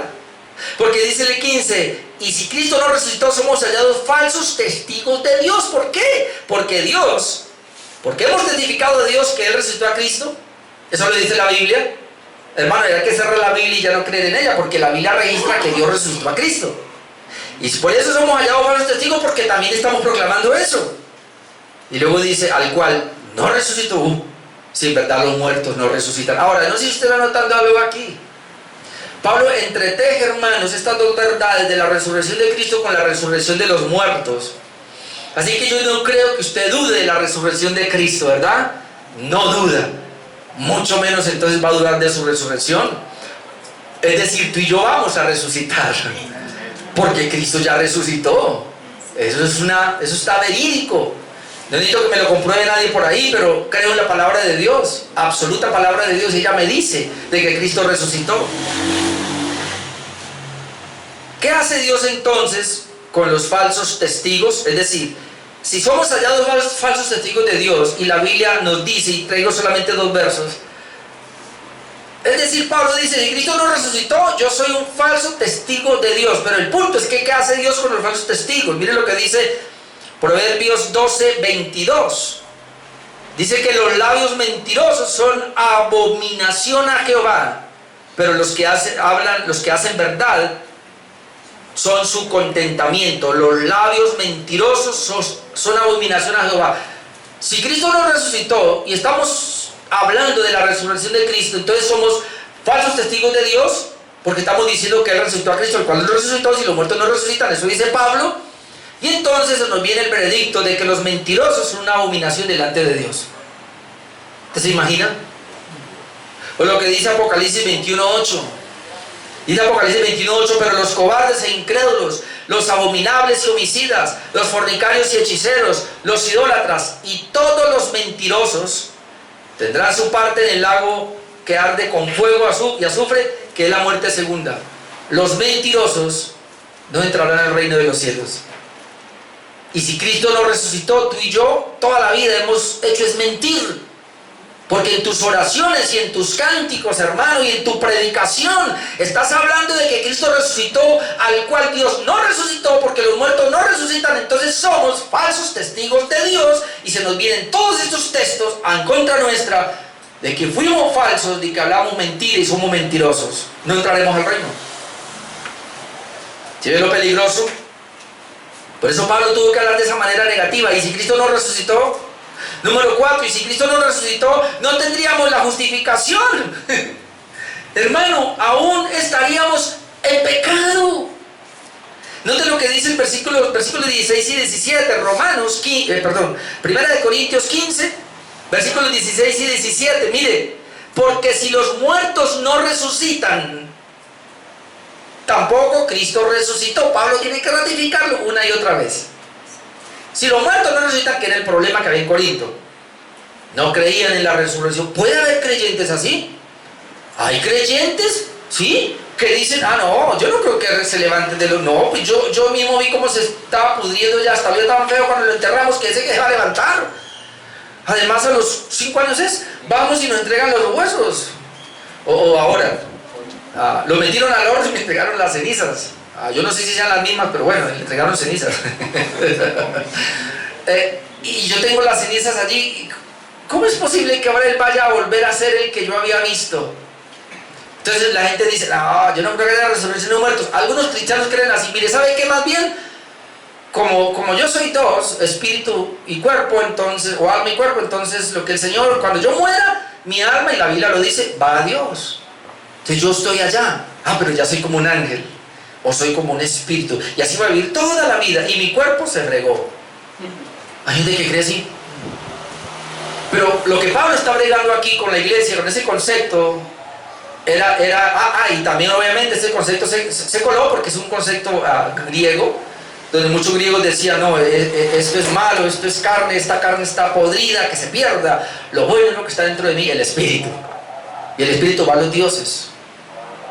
Porque dice el 15, y si Cristo no resucitó, somos hallados falsos testigos de Dios. ¿Por qué? Porque hemos testificado de Dios que Él resucitó a Cristo. Eso le dice la Biblia. Hermano, hay que cerrar la Biblia y ya no creer en ella, porque la Biblia registra que Dios resucitó a Cristo. Y por eso somos hallados falsos testigos, porque también estamos proclamando eso. Y luego dice, al cual no resucitó, si en verdad los muertos no resucitan. Ahora, no sé si usted va notando algo aquí. Pablo entreteje, hermanos, estas dos verdades de la resurrección de Cristo con la resurrección de los muertos. Así que yo no creo que usted dude de la resurrección de Cristo, ¿verdad? No duda. Mucho menos entonces va a dudar de su resurrección. Es decir, tú y yo vamos a resucitar, porque Cristo ya resucitó. Eso está verídico. No necesito que me lo compruebe nadie por ahí, pero creo en la palabra de Dios, absoluta palabra de Dios. Ella me dice de que Cristo resucitó. ¿Qué hace Dios entonces con los falsos testigos? Es decir, si somos hallados falsos testigos de Dios, y la Biblia nos dice, y traigo solamente 2 versos, es decir, Pablo dice, si Cristo no resucitó, yo soy un falso testigo de Dios. Pero el punto es que ¿qué hace Dios con los falsos testigos? Miren lo que dice Proverbios 12:22. Dice que los labios mentirosos son abominación a Jehová, pero los que hacen verdad son su contentamiento. Los labios mentirosos son abominación a Jehová. Si Cristo no resucitó y estamos hablando de la resurrección de Cristo, entonces somos falsos testigos de Dios, porque estamos diciendo que Él resucitó a Cristo, el cual no resucitó. Si los muertos no resucitan, eso dice Pablo. Y entonces nos viene el veredicto de que los mentirosos son una abominación delante de Dios. ¿Usted se imagina? O lo que dice Apocalipsis 21:8. Dice Apocalipsis 21:8: pero los cobardes e incrédulos, los abominables y homicidas, los fornicarios y hechiceros, los idólatras y todos los mentirosos tendrán su parte en el lago que arde con fuego y azufre, que es la muerte segunda. Los mentirosos no entrarán al reino de los cielos. Y si Cristo no resucitó, tú y yo toda la vida hemos hecho es mentir. Porque en tus oraciones y en tus cánticos, hermano, y en tu predicación estás hablando de que Cristo resucitó, al cual Dios no resucitó, porque los muertos no resucitan. Entonces somos falsos testigos de Dios, y se nos vienen todos estos textos en contra nuestra de que fuimos falsos, de que hablamos mentira y somos mentirosos. No entraremos al reino. ¿Sí ve lo peligroso? Por eso Pablo tuvo que hablar de esa manera negativa. Y si Cristo no resucitó, número 4, y si Cristo no resucitó, no tendríamos la justificación. Hermano, aún estaríamos en pecado. Note lo que dice el versículo 16 y 17, Primera de Corintios 15, versículos 16 y 17. Mire, porque si los muertos no resucitan, tampoco Cristo resucitó. Pablo tiene que ratificarlo una y otra vez. Si los muertos no resucitan, que era el problema que había en Corinto, no creían en la resurrección. ¿Puede haber creyentes así? ¿Hay creyentes? Sí, que dicen, no, yo no creo que se levanten de los... No, pues yo mismo vi cómo se estaba pudriendo ya, estaba tan feo cuando lo enterramos, que ese que se va a levantar. Además, a los 5 años vamos y nos entregan los huesos. O ahora, lo metieron al horno y me entregaron las cenizas. Yo no sé si sean las mismas, pero bueno, le entregaron cenizas. Y yo tengo las cenizas allí. ¿Cómo es posible que ahora él vaya a volver a ser el que yo había visto? Entonces la gente dice, no, yo no creo que haya resurrección de muertos. Algunos cristianos creen así. Mire, ¿sabe qué? Más bien, como yo soy dos, espíritu y cuerpo, entonces, o alma y cuerpo, entonces lo que el Señor, cuando yo muera, mi alma, y la Biblia lo dice, va a Dios. Entonces yo estoy allá. Pero ya soy como un ángel, o soy como un espíritu, y así voy a vivir toda la vida, y mi cuerpo se regó. Hay gente que cree así. Pero lo que Pablo está bregando aquí con la iglesia, con ese concepto, y también obviamente ese concepto se coló porque es un concepto griego, donde muchos griegos decían, no, esto es malo, esto es carne, esta carne está podrida, que se pierda. Lo bueno es lo que está dentro de mí, el espíritu. Y el espíritu va a los dioses.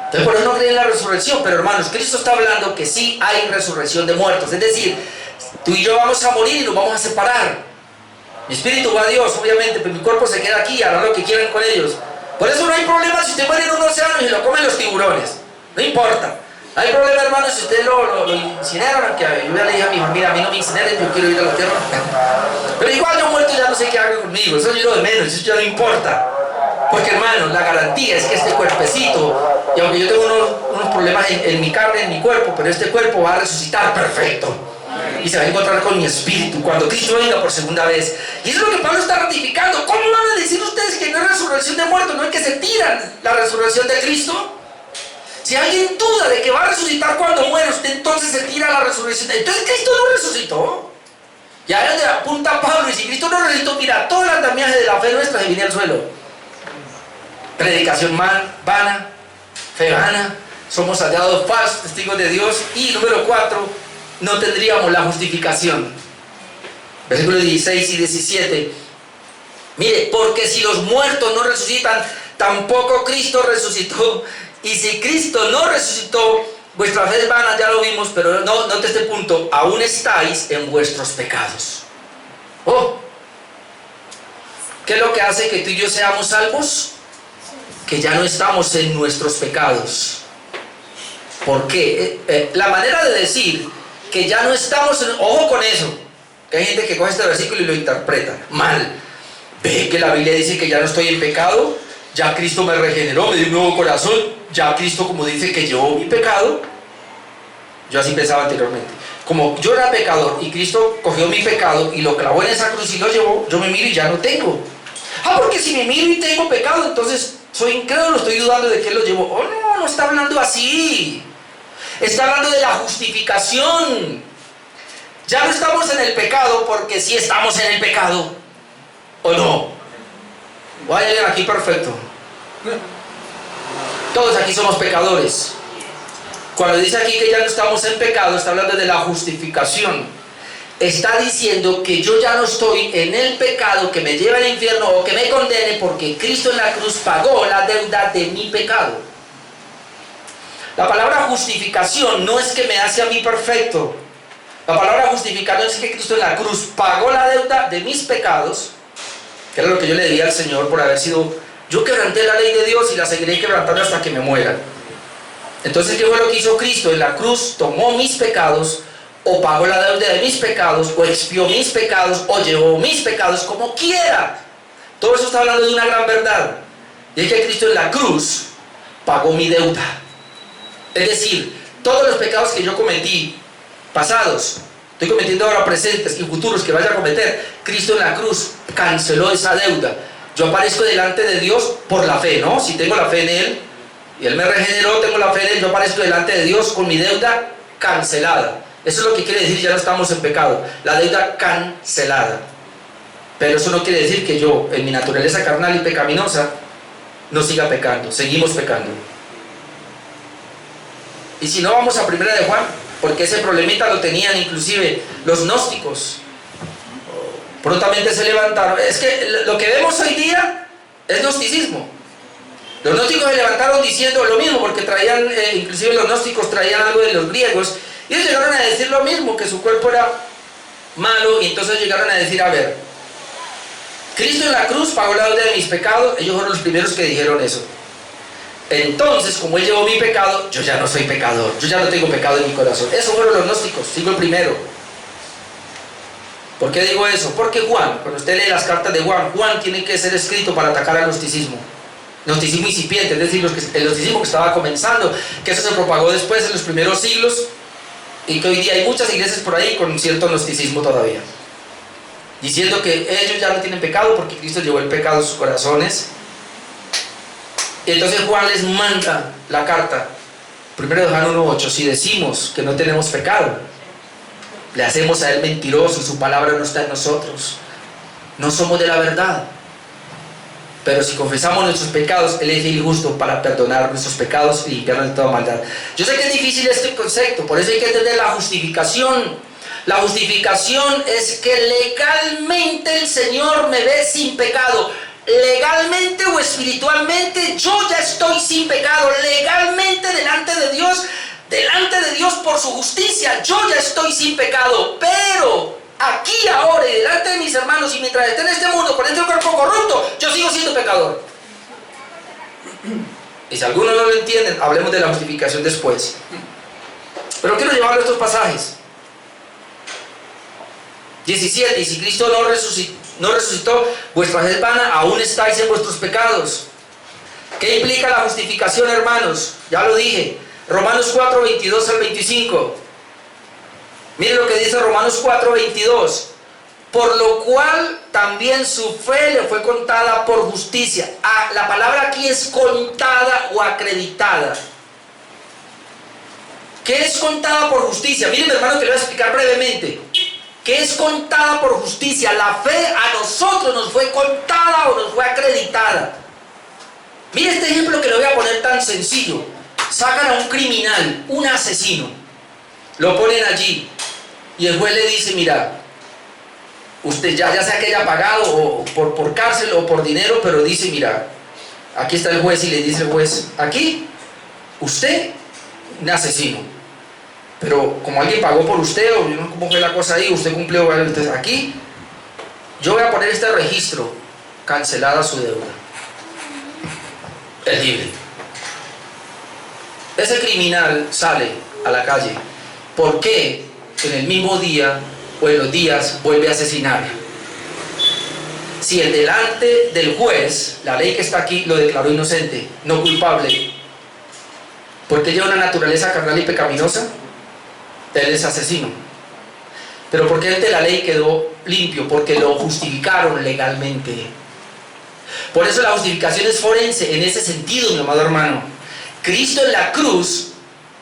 Entonces por eso no creen en la resurrección. Pero hermanos, Cristo está hablando que sí hay resurrección de muertos. Es decir, tú y yo vamos a morir y nos vamos a separar. Mi espíritu va a Dios, obviamente, pero mi cuerpo se queda aquí y hará lo que quieran con ellos. Por eso no hay problema si usted muere en un océano y lo comen los tiburones. No importa. No hay problema, hermanos, si usted lo incineran. Que yo ya le dije a mi familia, a mí no me incineren, yo quiero ir a la tierra. Pero igual yo muerto ya no sé qué hago conmigo. Eso es lo de menos, eso ya no importa. Porque, hermanos, la garantía es que este cuerpecito, y aunque yo tengo unos problemas en mi carne, en mi cuerpo, pero este cuerpo va a resucitar perfecto. Y se va a encontrar con mi espíritu cuando Cristo venga por segunda vez. Y eso es lo que Pablo está ratificando. ¿Cómo van a decir ustedes que no hay resurrección de muertos? ¿No es que se tiran la resurrección de Cristo? Si alguien duda de que va a resucitar cuando muere, usted entonces se tira la resurrección. Entonces Cristo no resucitó. Y ahí es donde apunta Pablo. Y si Cristo no resucitó, mira, todo el andamiaje de la fe nuestra se viene al suelo. Predicación vana, fe vana. Somos hallados falsos testigos de Dios. Y número 4, no tendríamos la justificación. Versículos 16 y 17. Mire, porque si los muertos no resucitan, tampoco Cristo resucitó. Y si Cristo no resucitó, vuestra fe es vana, ya lo vimos. Pero note este punto: aún estáis en vuestros pecados. ¿Qué es lo que hace que tú y yo seamos salvos? Que ya no estamos en nuestros pecados. ¿Por qué? La manera de decir que ya no estamos ojo con eso, Que hay gente que coge este versículo y lo interpreta mal. Ve que la Biblia dice que ya no estoy en pecado, ya Cristo me regeneró, me dio un nuevo corazón, ya Cristo, como dice, que llevó mi pecado. Yo así pensaba anteriormente. Como yo era pecador y Cristo cogió mi pecado y lo clavó en esa cruz y lo llevó, yo me miro y ya no tengo. Porque si me miro y tengo pecado, entonces soy incrédulo, estoy dudando de que Él lo llevó. Oh, no, no está hablando así. Está hablando de la justificación. Ya no estamos en el pecado porque sí estamos en el pecado. ¿O no? ¿O hay alguien aquí perfecto? Todos aquí somos pecadores. Cuando dice aquí que ya no estamos en pecado, está hablando de la justificación. Está diciendo que yo ya no estoy en el pecado que me lleva al infierno o que me condene, porque Cristo en la cruz pagó la deuda de mi pecado. La palabra justificación no es que me hace a mí perfecto. La palabra justificación es que Cristo en la cruz pagó la deuda de mis pecados, que era lo que yo le debía al Señor por haber sido... Yo quebranté la ley de Dios y la seguiré quebrantando hasta que me muera. Entonces, ¿qué fue lo que hizo Cristo? En la cruz tomó mis pecados, o pagó la deuda de mis pecados, o expió mis pecados, o llevó mis pecados, como quiera. Todo eso está hablando de una gran verdad. Y es que Cristo en la cruz pagó mi deuda. Es decir, todos los pecados que yo cometí, pasados, estoy cometiendo ahora presentes y futuros que vaya a cometer, Cristo en la cruz canceló esa deuda. Yo aparezco delante de Dios por la fe, ¿no? Si tengo la fe en Él, y Él me regeneró, tengo la fe en Él, yo aparezco delante de Dios con mi deuda cancelada. Eso es lo que quiere decir, ya no estamos en pecado. La deuda cancelada. Pero eso no quiere decir que yo, en mi naturaleza carnal y pecaminosa, no siga pecando. Seguimos pecando. Y si no, vamos a 1 de Juan, porque ese problemita lo tenían inclusive los gnósticos. Prontamente se levantaron. Es que lo que vemos hoy día es gnosticismo. Los gnósticos se levantaron diciendo lo mismo, porque traían, inclusive los gnósticos traían algo de los griegos, y ellos llegaron a decir lo mismo, que su cuerpo era malo, y entonces llegaron a decir, a ver, Cristo en la cruz pagó la deuda de mis pecados. Ellos fueron los primeros que dijeron eso. Entonces, como Él llevó mi pecado, yo ya no soy pecador, yo ya no tengo pecado en mi corazón. Esos fueron los gnósticos, sigo el primero. ¿Por qué digo eso? Porque Juan, cuando usted lee las cartas de Juan, Juan tiene que ser escrito para atacar al gnosticismo. Gnosticismo incipiente, es decir, el gnosticismo que estaba comenzando, que eso se propagó después en los primeros siglos, y que hoy día hay muchas iglesias por ahí con cierto gnosticismo todavía, diciendo que ellos ya no tienen pecado porque Cristo llevó el pecado en sus corazones. Y entonces Juan les manda la carta, 1 de Juan 1:8, si decimos que no tenemos pecado, le hacemos a Él mentiroso, su palabra no está en nosotros, no somos de la verdad. Pero si confesamos nuestros pecados, Él es fiel y justo para perdonar nuestros pecados y limpiarnos de toda maldad. Yo sé que es difícil este concepto, por eso hay que entender la justificación. La justificación es que legalmente el Señor me ve sin pecado. Legalmente o espiritualmente yo ya estoy sin pecado. Legalmente delante de Dios por su justicia, yo ya estoy sin pecado. Pero aquí, ahora y delante de mis hermanos, y mientras esté en este mundo con este cuerpo corrupto, yo sigo siendo pecador. Y si algunos no lo entienden, hablemos de la justificación después. Pero quiero llevarlo a estos pasajes. 17. Y si Cristo no resucitó, vuestra fe es vana, aún estáis en vuestros pecados. ¿Qué implica la justificación, hermanos? Ya lo dije. Romanos 4, 22 al 25. Miren lo que dice Romanos 4, 22. Por lo cual también su fe le fue contada por justicia. La palabra aquí es contada o acreditada. ¿Qué es contada por justicia? Miren, hermanos, que le voy a explicar brevemente. ¿Qué es contada por justicia? La fe a nosotros nos fue contada o nos fue acreditada. Mire este ejemplo que le voy a poner tan sencillo. Sacan a un criminal, un asesino, lo ponen allí y el juez le dice, mira, usted ya sea que haya pagado o por cárcel o por dinero, pero dice, mira, aquí está el juez, y le dice el juez, aquí, usted, un asesino, pero como alguien pagó por usted, o no, ¿cómo fue la cosa ahí? Usted cumplió, entonces aquí, yo voy a poner este registro, cancelada su deuda, es libre. Ese criminal sale a la calle. ¿Por qué en el mismo día o en los días vuelve a asesinar. Si el delante del juez, la ley que está aquí, lo declaró inocente, no culpable, porque lleva una naturaleza carnal y pecaminosa, él es asesino. Pero porque ante la ley quedó limpio, porque lo justificaron legalmente. Por eso la justificación es forense en ese sentido, mi amado hermano. Cristo en la cruz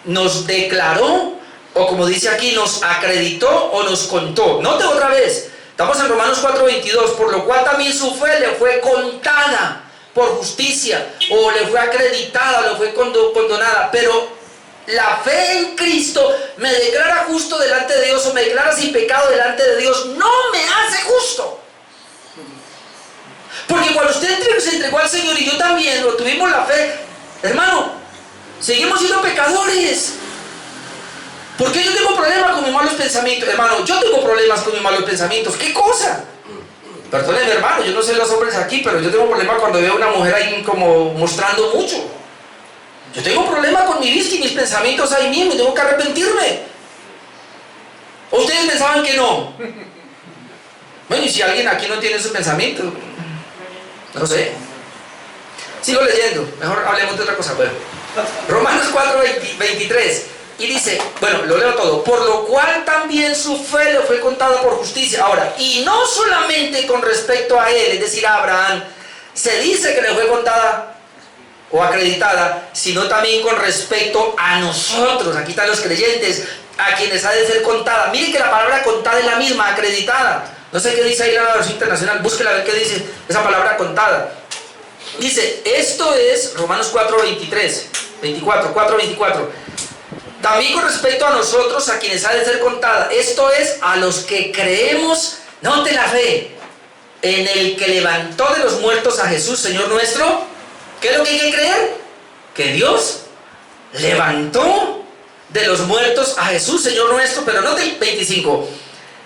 nos declaró, o como dice aquí, nos acreditó o nos contó. Note otra vez, estamos en Romanos 4:22, por lo cual también su fe le fue contada por justicia, o le fue acreditada, o le fue condonada. Pero la fe en Cristo me declara justo delante de Dios, o me declara sin pecado delante de Dios, no me hace justo. Porque cuando usted se entregó al Señor y yo también, o tuvimos la fe, hermano, seguimos siendo pecadores. ¿Por qué yo tengo problemas con mis malos pensamientos? Hermano, yo tengo problemas con mis malos pensamientos. ¿Qué cosa? Perdónenme, hermano, yo no sé los hombres aquí, pero yo tengo problemas cuando veo a una mujer ahí como mostrando mucho. Yo tengo problemas con mi vista y mis pensamientos ahí mismo, y tengo que arrepentirme. ¿O ustedes pensaban que no? Bueno, y si alguien aquí no tiene esos pensamientos, no sé. Sigo leyendo, mejor hablemos de otra cosa. Bueno, Romanos 4:23. Y dice, bueno, lo leo todo. Por lo cual también su fe le fue contada por justicia. Ahora, y no solamente con respecto a él, es decir, a Abraham, se dice que le fue contada o acreditada, sino también con respecto a nosotros. Aquí están los creyentes, a quienes ha de ser contada. Miren que la palabra contada es la misma, acreditada. No sé qué dice ahí la versión internacional, búsquela a ver qué dice esa palabra contada. Dice, esto es Romanos 4:24. También con respecto a nosotros, a quienes ha de ser contada. Esto es, a los que creemos, note la fe, en el que levantó de los muertos a Jesús, Señor nuestro. ¿Qué es lo que hay que creer? Que Dios levantó de los muertos a Jesús, Señor nuestro. Pero note el 25.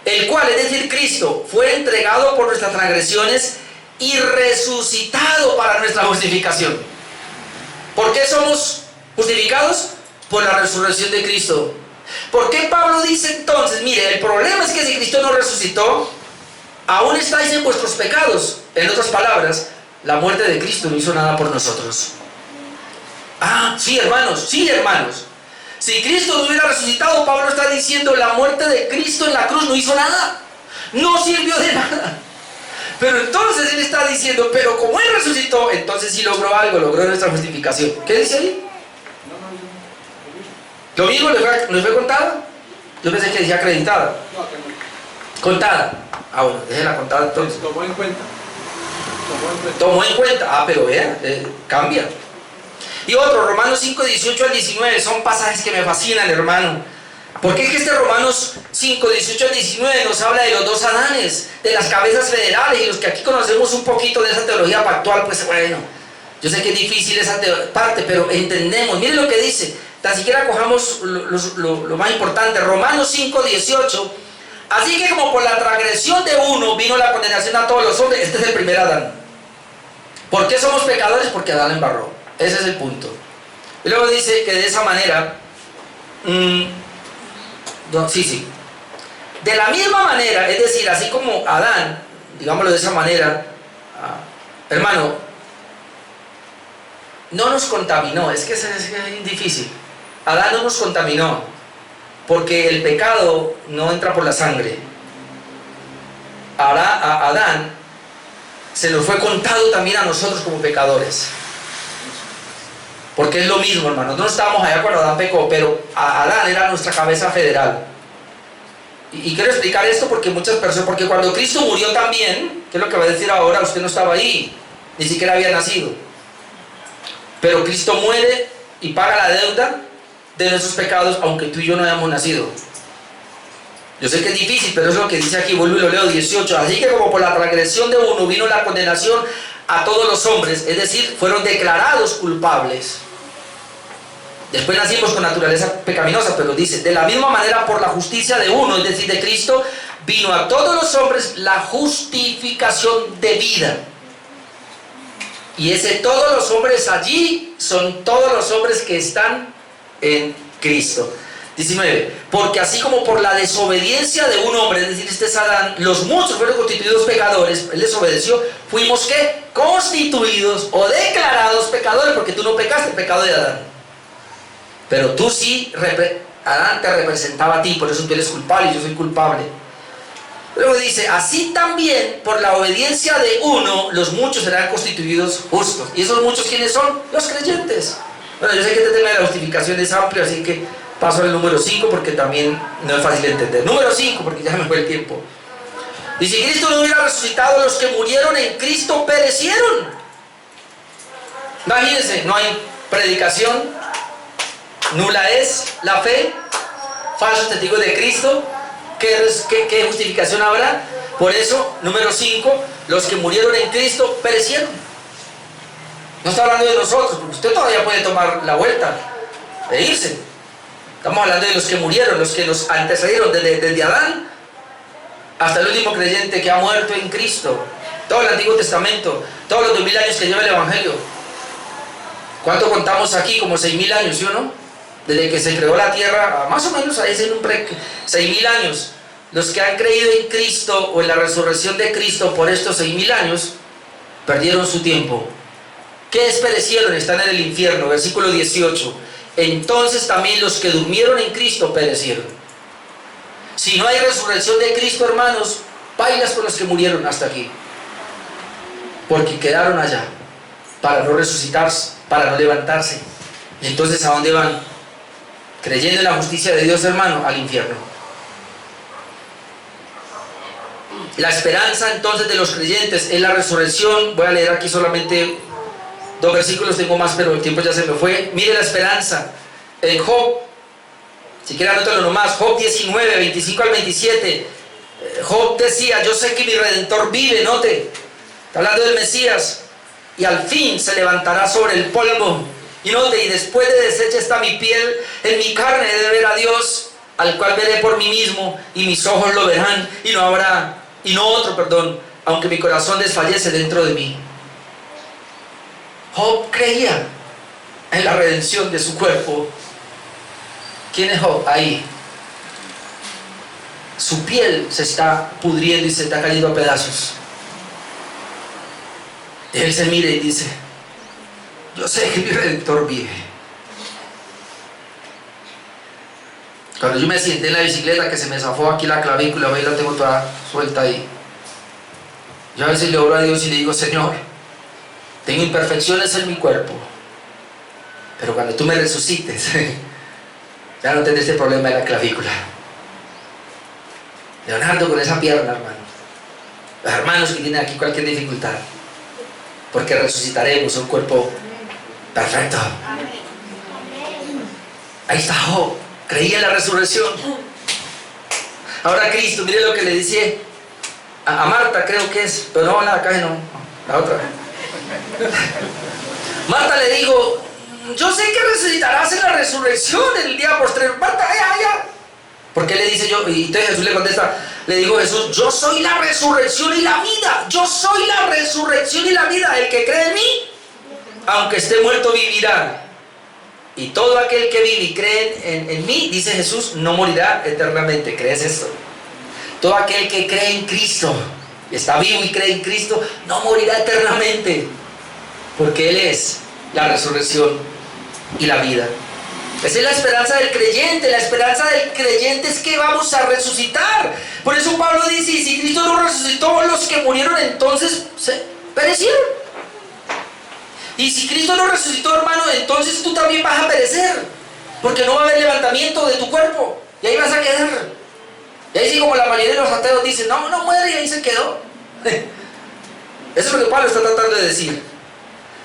El cual, es decir, Cristo, fue entregado por nuestras transgresiones y resucitado para nuestra justificación. ¿Por qué somos justificados? Por la resurrección de Cristo. ¿Por qué Pablo dice entonces, mire, el problema es que si Cristo no resucitó, aún estáis en vuestros pecados? En otras palabras, la muerte de Cristo no hizo nada por nosotros. Sí, hermanos. Si Cristo no hubiera resucitado, Pablo está diciendo, la muerte de Cristo en la cruz no hizo nada, no sirvió de nada. Pero entonces él está diciendo, pero como él resucitó, entonces sí logró algo, logró nuestra justificación. ¿Qué dice ahí? ¿Lo mismo le fue contada? Yo pensé que decía acreditada. Contada. Bueno, déjela contada entonces. Tomó en cuenta. Tomó en cuenta. Pero vean, cambia. Y otro, Romanos 5:18-19, son pasajes que me fascinan, hermano. Porque es que este Romanos 5:18-19 nos habla de los dos Adanes, de las cabezas federales, y los que aquí conocemos un poquito de esa teología pactual, pues bueno, yo sé que es difícil esa parte, pero entendemos. Miren lo que dice. Tan siquiera cojamos lo más importante, Romanos 5:18. Así que como por la transgresión de uno vino la condenación a todos los hombres. Este es el primer Adán. ¿Por qué somos pecadores? Porque Adán embarró. Ese es el punto. Y luego dice que de esa manera, de la misma manera, es decir, así como Adán, digámoslo de esa manera, hermano, no nos contaminó. Es que es difícil. Adán no nos contaminó, porque el pecado no entra por la sangre. Ahora a Adán se nos fue contado también a nosotros como pecadores, porque es lo mismo, hermano. No estábamos allá cuando Adán pecó, pero Adán era nuestra cabeza federal. Y quiero explicar esto porque muchas personas, porque cuando Cristo murió también, ¿qué es lo que va a decir ahora? Usted no estaba ahí, ni siquiera había nacido. Pero Cristo muere y paga la deuda de nuestros pecados, aunque tú y yo no hayamos nacido. Yo sé que es difícil, pero es lo que dice aquí, vuelvo y lo leo, 18. Así que como por la transgresión de uno vino la condenación a todos los hombres, es decir, fueron declarados culpables. Después nacimos con naturaleza pecaminosa, pero dice, de la misma manera por la justicia de uno, es decir, de Cristo, vino a todos los hombres la justificación de vida. Y ese todos los hombres allí son todos los hombres que están en Cristo. 19. Porque así como por la desobediencia de un hombre, es decir, este es Adán, los muchos fueron constituidos pecadores, él desobedeció, fuimos ¿qué? Constituidos o declarados pecadores, porque tú no pecaste, el pecado de Adán. Pero tú sí, Adán te representaba a ti, por eso tú eres culpable y yo soy culpable. Luego dice, así también por la obediencia de uno, los muchos serán constituidos justos. ¿Y esos muchos quiénes son? Los creyentes. Bueno, yo sé que este tema de la justificación es amplio, así que paso al número 5 porque también no es fácil de entender. Número 5, porque ya me fue el tiempo. Y si Cristo no hubiera resucitado, los que murieron en Cristo perecieron. Imagínense, no hay predicación, nula es la fe, falsos testigos de Cristo. ¿Qué justificación habrá? Por eso, número 5, los que murieron en Cristo perecieron. No está hablando de nosotros, porque usted todavía puede tomar la vuelta e irse. Estamos hablando de los que murieron, los que nos antecedieron desde Adán hasta el último creyente que ha muerto en Cristo. Todo el Antiguo Testamento, todos los 2000 años que lleva el Evangelio. ¿Cuánto contamos aquí? Como 6000 años, ¿sí o no? Desde que se creó la tierra, más o menos ahí en 6000 años. Los que han creído en Cristo o en la resurrección de Cristo por estos 6000 años, perdieron su tiempo. ¿Qué perecieron? Están en el infierno, versículo 18. Entonces también los que durmieron en Cristo perecieron. Si no hay resurrección de Cristo, hermanos, bailas con los que murieron hasta aquí. Porque quedaron allá, para no resucitarse, para no levantarse. Y entonces, ¿a dónde van? Creyendo en la justicia de Dios, hermano, al infierno. La esperanza entonces de los creyentes es la resurrección. Voy a leer aquí solamente 2 versículos, tengo más, pero el tiempo ya se me fue. Mire la esperanza. En Job, si quieren anótalo nomás, Job 19, 25 al 27. Job decía, yo sé que mi Redentor vive, note. Está hablando del Mesías. Y al fin se levantará sobre el polvo. Y note, y después de deshecha está mi piel, en mi carne he de ver a Dios, al cual veré por mí mismo, y mis ojos lo verán, y no otro, aunque mi corazón desfallece dentro de mí. Job creía en la redención de su cuerpo. ¿Quién es Job? Ahí. Su piel se está pudriendo y se está cayendo a pedazos. Y él se mira y dice, yo sé que mi Redentor vive. Cuando yo me sienté en la bicicleta que se me zafó aquí la clavícula, hoy la tengo toda suelta ahí. Yo a veces le oro a Dios y le digo, Señor, tengo imperfecciones en mi cuerpo, pero cuando tú me resucites, ya no tendré este problema de la clavícula. Leonardo con esa pierna, hermano. Los hermanos que tienen aquí cualquier dificultad, porque resucitaremos un cuerpo perfecto. Ahí está Job, creía en la resurrección. Ahora Cristo, mire lo que le dice a Marta, creo que es, pero no, la caja no, la otra. Marta le dijo, yo sé que resucitarás en la resurrección en el día postrero. Marta, ya. Porque le dice yo, y entonces Jesús le contesta, le dijo Jesús, yo soy la resurrección y la vida. Yo soy la resurrección y la vida. El que cree en mí, aunque esté muerto, vivirá. Y todo aquel que vive y cree en mí, dice Jesús, no morirá eternamente. ¿Crees esto? Todo aquel que cree en Cristo, está vivo y cree en Cristo, no morirá eternamente. Porque Él es la resurrección y la vida. Esa es la esperanza del creyente. La esperanza del creyente es que vamos a resucitar. Por eso Pablo dice, y si Cristo no resucitó, los que murieron entonces se perecieron. Y si Cristo no resucitó, hermano, entonces tú también vas a perecer. Porque no va a haber levantamiento de tu cuerpo. Y ahí vas a quedar. Y ahí sí, como la mayoría de los ateos dicen, no muere, y ahí se quedó. Eso es lo que Pablo está tratando de decir.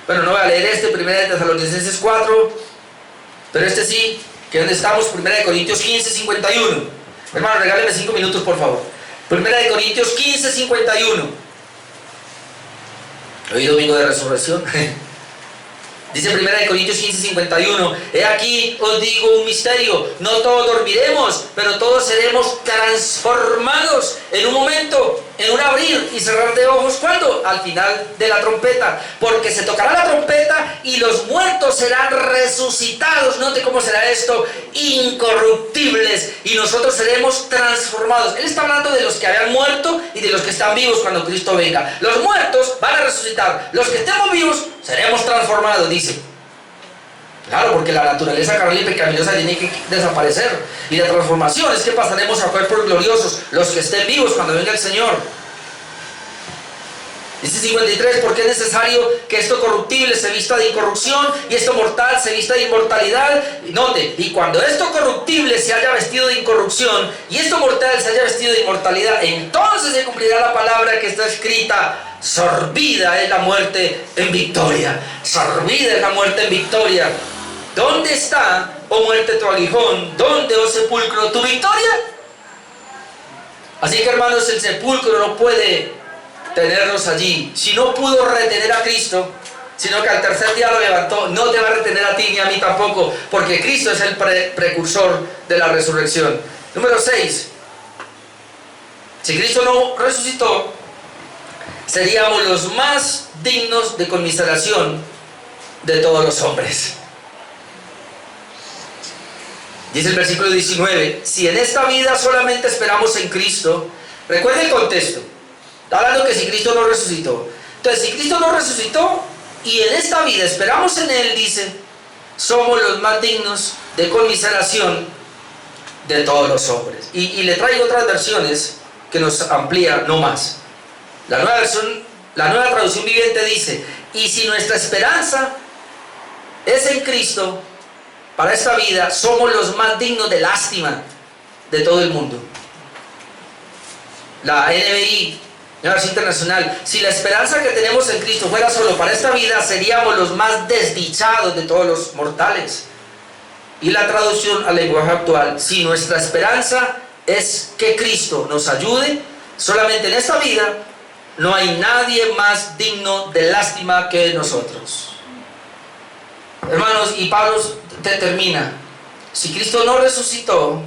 Bueno, no voy a leer 1 de Tesalonicenses 4, pero sí, que donde estamos, 1 de Corintios 15, 51. Hermano, regáleme 5 minutos, por favor. 1 de Corintios 15, 51. Hoy domingo de resurrección. Dice 1 de Corintios 15, 51. He aquí os digo un misterio. No todos dormiremos, pero todos seremos transformados en un momento. en un abrir y cerrar de ojos. ¿Cuándo? Al final de la trompeta, porque se tocará la trompeta y los muertos serán resucitados. Note cómo será esto: incorruptibles, y nosotros seremos transformados. Él está hablando de los que habían muerto y de los que están vivos cuando Cristo venga. Los muertos van a resucitar, los que estemos vivos seremos transformados, dice. Claro, porque la naturaleza carnal y pecaminosa tiene que desaparecer. Y la transformación es que pasaremos a cuerpos gloriosos, los que estén vivos cuando venga el Señor. Dice 53, porque es necesario que esto corruptible se vista de incorrupción y esto mortal se vista de inmortalidad. Note, y cuando esto corruptible se haya vestido de incorrupción y esto mortal se haya vestido de inmortalidad, entonces se cumplirá la palabra que está escrita: sorbida es la muerte en victoria. Sorbida es la muerte en victoria. ¿Dónde está, oh muerte, tu aguijón? ¿Dónde, oh sepulcro, tu victoria? Así que, hermanos, el sepulcro no puede tenernos allí. Si no pudo retener a Cristo, sino que al tercer día lo levantó, no te va a retener a ti ni a mí tampoco, porque Cristo es el precursor de la resurrección. Número 6. Si Cristo no resucitó, seríamos los más dignos de conmiseración de todos los hombres. Dice el versículo 19, si en esta vida solamente esperamos en Cristo, recuerda el contexto, está hablando que si Cristo no resucitó. Entonces, si Cristo no resucitó y en esta vida esperamos en Él, dice, somos los más dignos de conmiseración de todos los hombres. Y le traigo otras versiones que nos amplía no más. La nueva traducción viviente dice, y si nuestra esperanza es en Cristo, para esta vida somos los más dignos de lástima de todo el mundo. La NBI, la versión internacional, si la esperanza que tenemos en Cristo fuera solo para esta vida, seríamos los más desdichados de todos los mortales. Y la traducción al lenguaje actual, si nuestra esperanza es que Cristo nos ayude solamente en esta vida, no hay nadie más digno de lástima que nosotros. Hermanos, y Pablo termina, si Cristo no resucitó,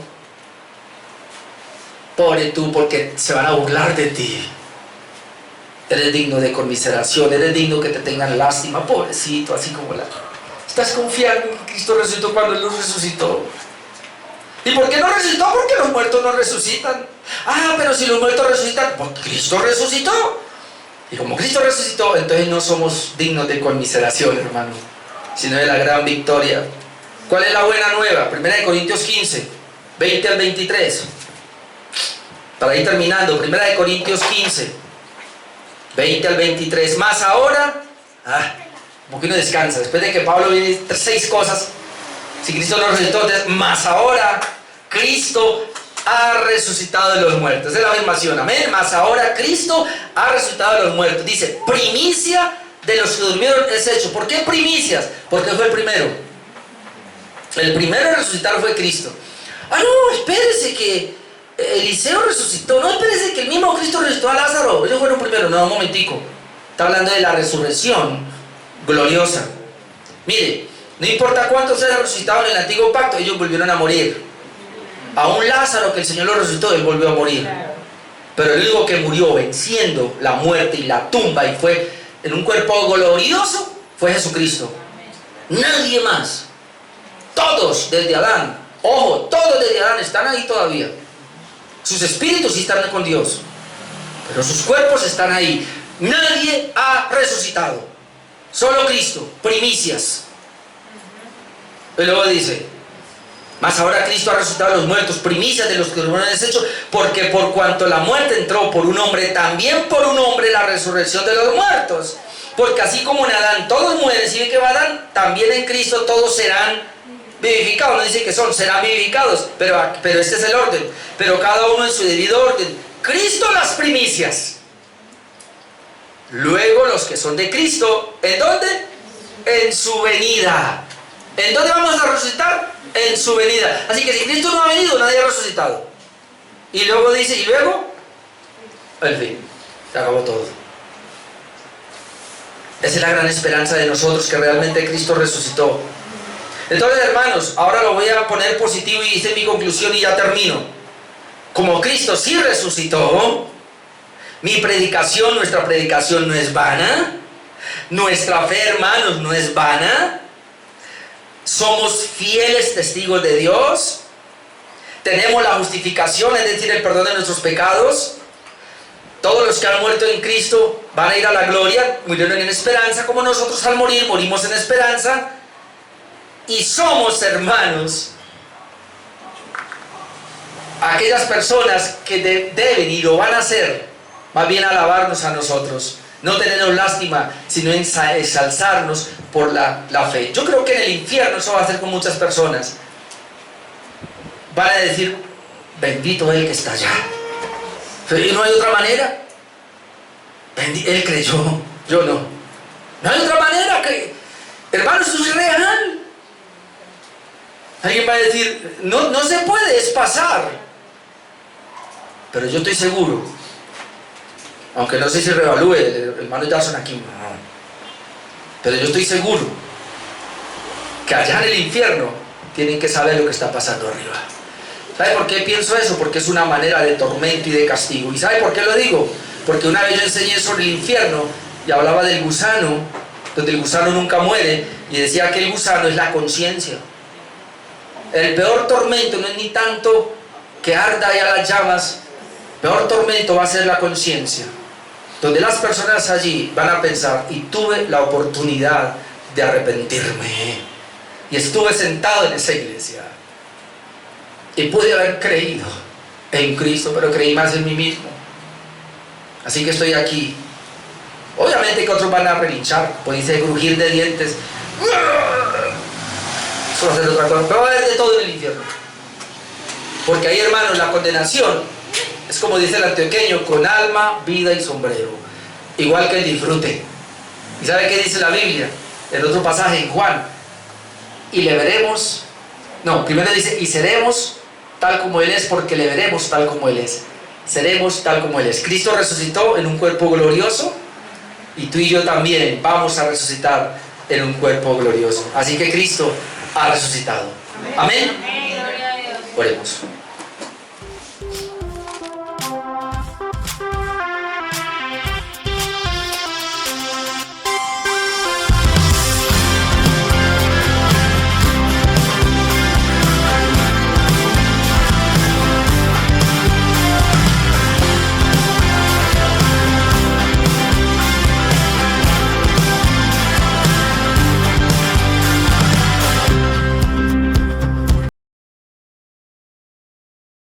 pobre tú, porque se van a burlar de ti. Eres digno de conmiseración, eres digno que te tengan lástima, pobrecito, así como la... Estás confiando en que Cristo resucitó cuando Él no resucitó. ¿Y por qué no resucitó? Porque los muertos no resucitan. Ah, pero si los muertos resucitan, porque Cristo resucitó. Y como Cristo resucitó, entonces no somos dignos de conmiseración, hermano, sino de la gran victoria. ¿Cuál es la buena nueva? 1 Corintios 15, 20 al 23. Para ir terminando, 1 Corintios 15, 20 al 23. Más ahora, un poquito descansa. Después de que Pablo viene 6 cosas, si Cristo no resucitó, entonces, más ahora, Cristo ha resucitado de los muertos. Es la afirmación, amén. Más ahora, Cristo ha resucitado de los muertos. Dice, primicia de los que durmieron es hecho. ¿Por qué primicias? Porque fue el primero. El primero en resucitar fue Cristo. Ah, no, espérese que Eliseo resucitó. No, espérese que el mismo Cristo resucitó a Lázaro. Ellos fueron primero. No, un momentico. Está hablando de la resurrección gloriosa. Mire, no importa cuántos se han resucitado en el antiguo pacto, ellos volvieron a morir. A un Lázaro que el Señor lo resucitó, él volvió a morir. Pero el único que murió venciendo la muerte y la tumba y fue en un cuerpo glorioso fue Jesucristo. Nadie más. Todos desde Adán, ojo, todos desde Adán están ahí todavía. Sus espíritus sí están con Dios, pero sus cuerpos están ahí. Nadie ha resucitado, solo Cristo, primicias. Y luego dice, mas ahora Cristo ha resucitado a los muertos, primicias de los que durmieron es hecho, porque por cuanto la muerte entró por un hombre, también por un hombre la resurrección de los muertos. Porque así como en Adán todos mueren, si ve que va Adán, también en Cristo todos serán vivificados. No dice que serán vivificados, pero este es el orden. Pero cada uno en su debido orden. Cristo las primicias. Luego los que son de Cristo, ¿en dónde? En su venida. ¿En dónde vamos a resucitar? En su venida. Así que si Cristo no ha venido, nadie ha resucitado. Y luego dice, y luego, en fin, se acabó todo. Esa es la gran esperanza de nosotros, que realmente Cristo resucitó. Entonces, hermanos, ahora lo voy a poner positivo y hice mi conclusión y ya termino. Como Cristo sí resucitó, Mi predicación, nuestra predicación no es vana. Nuestra fe, hermanos, no es vana. Somos fieles testigos de Dios. Tenemos la justificación, es decir, el perdón de nuestros pecados. Todos los que han muerto en Cristo van a ir a la gloria, murieron en esperanza, como nosotros al morir morimos en esperanza. Y somos, hermanos, aquellas personas que deben y lo van a hacer, más bien alabarnos a nosotros, no tenernos lástima, sino ensalzarnos por la fe. Yo creo que en el infierno eso va a ser con muchas personas. Van a decir, bendito el que está allá. Pero no hay otra manera. Él creyó, yo no. No hay otra manera que, hermano, eso es real. Alguien va a decir, no se puede, es pasar. Pero yo estoy seguro, aunque no sé si revalúe el hermano Jackson aquí, no. Pero yo estoy seguro que allá en el infierno tienen que saber lo que está pasando arriba. ¿Sabe por qué pienso eso? Porque es una manera de tormento y de castigo. ¿Y sabe por qué lo digo? Porque una vez yo enseñé sobre el infierno y hablaba del gusano, donde el gusano nunca muere, y decía que el gusano es la conciencia. El peor tormento no es ni tanto que arda ya las llamas, el peor tormento va a ser la conciencia, donde las personas allí van a pensar, y tuve la oportunidad de arrepentirme, y estuve sentado en esa iglesia, y pude haber creído en Cristo, pero creí más en mí mismo, así que estoy aquí. Obviamente que otros van a relinchar, pues dice crujir de dientes, eso va a ser otra cosa, pero va a haber de todo en el infierno, porque ahí, hermanos, la condenación es como dice el antioqueño, con alma, vida y sombrero, igual que el disfrute. ¿Y sabe qué dice la Biblia? En otro pasaje en Juan, y le veremos, no, primero dice, y seremos tal como Él es, porque le veremos tal como Él es. Seremos tal como Él es. Cristo resucitó en un cuerpo glorioso, y tú y yo también vamos a resucitar en un cuerpo glorioso. Así que Cristo ha resucitado. Amén. Oremos.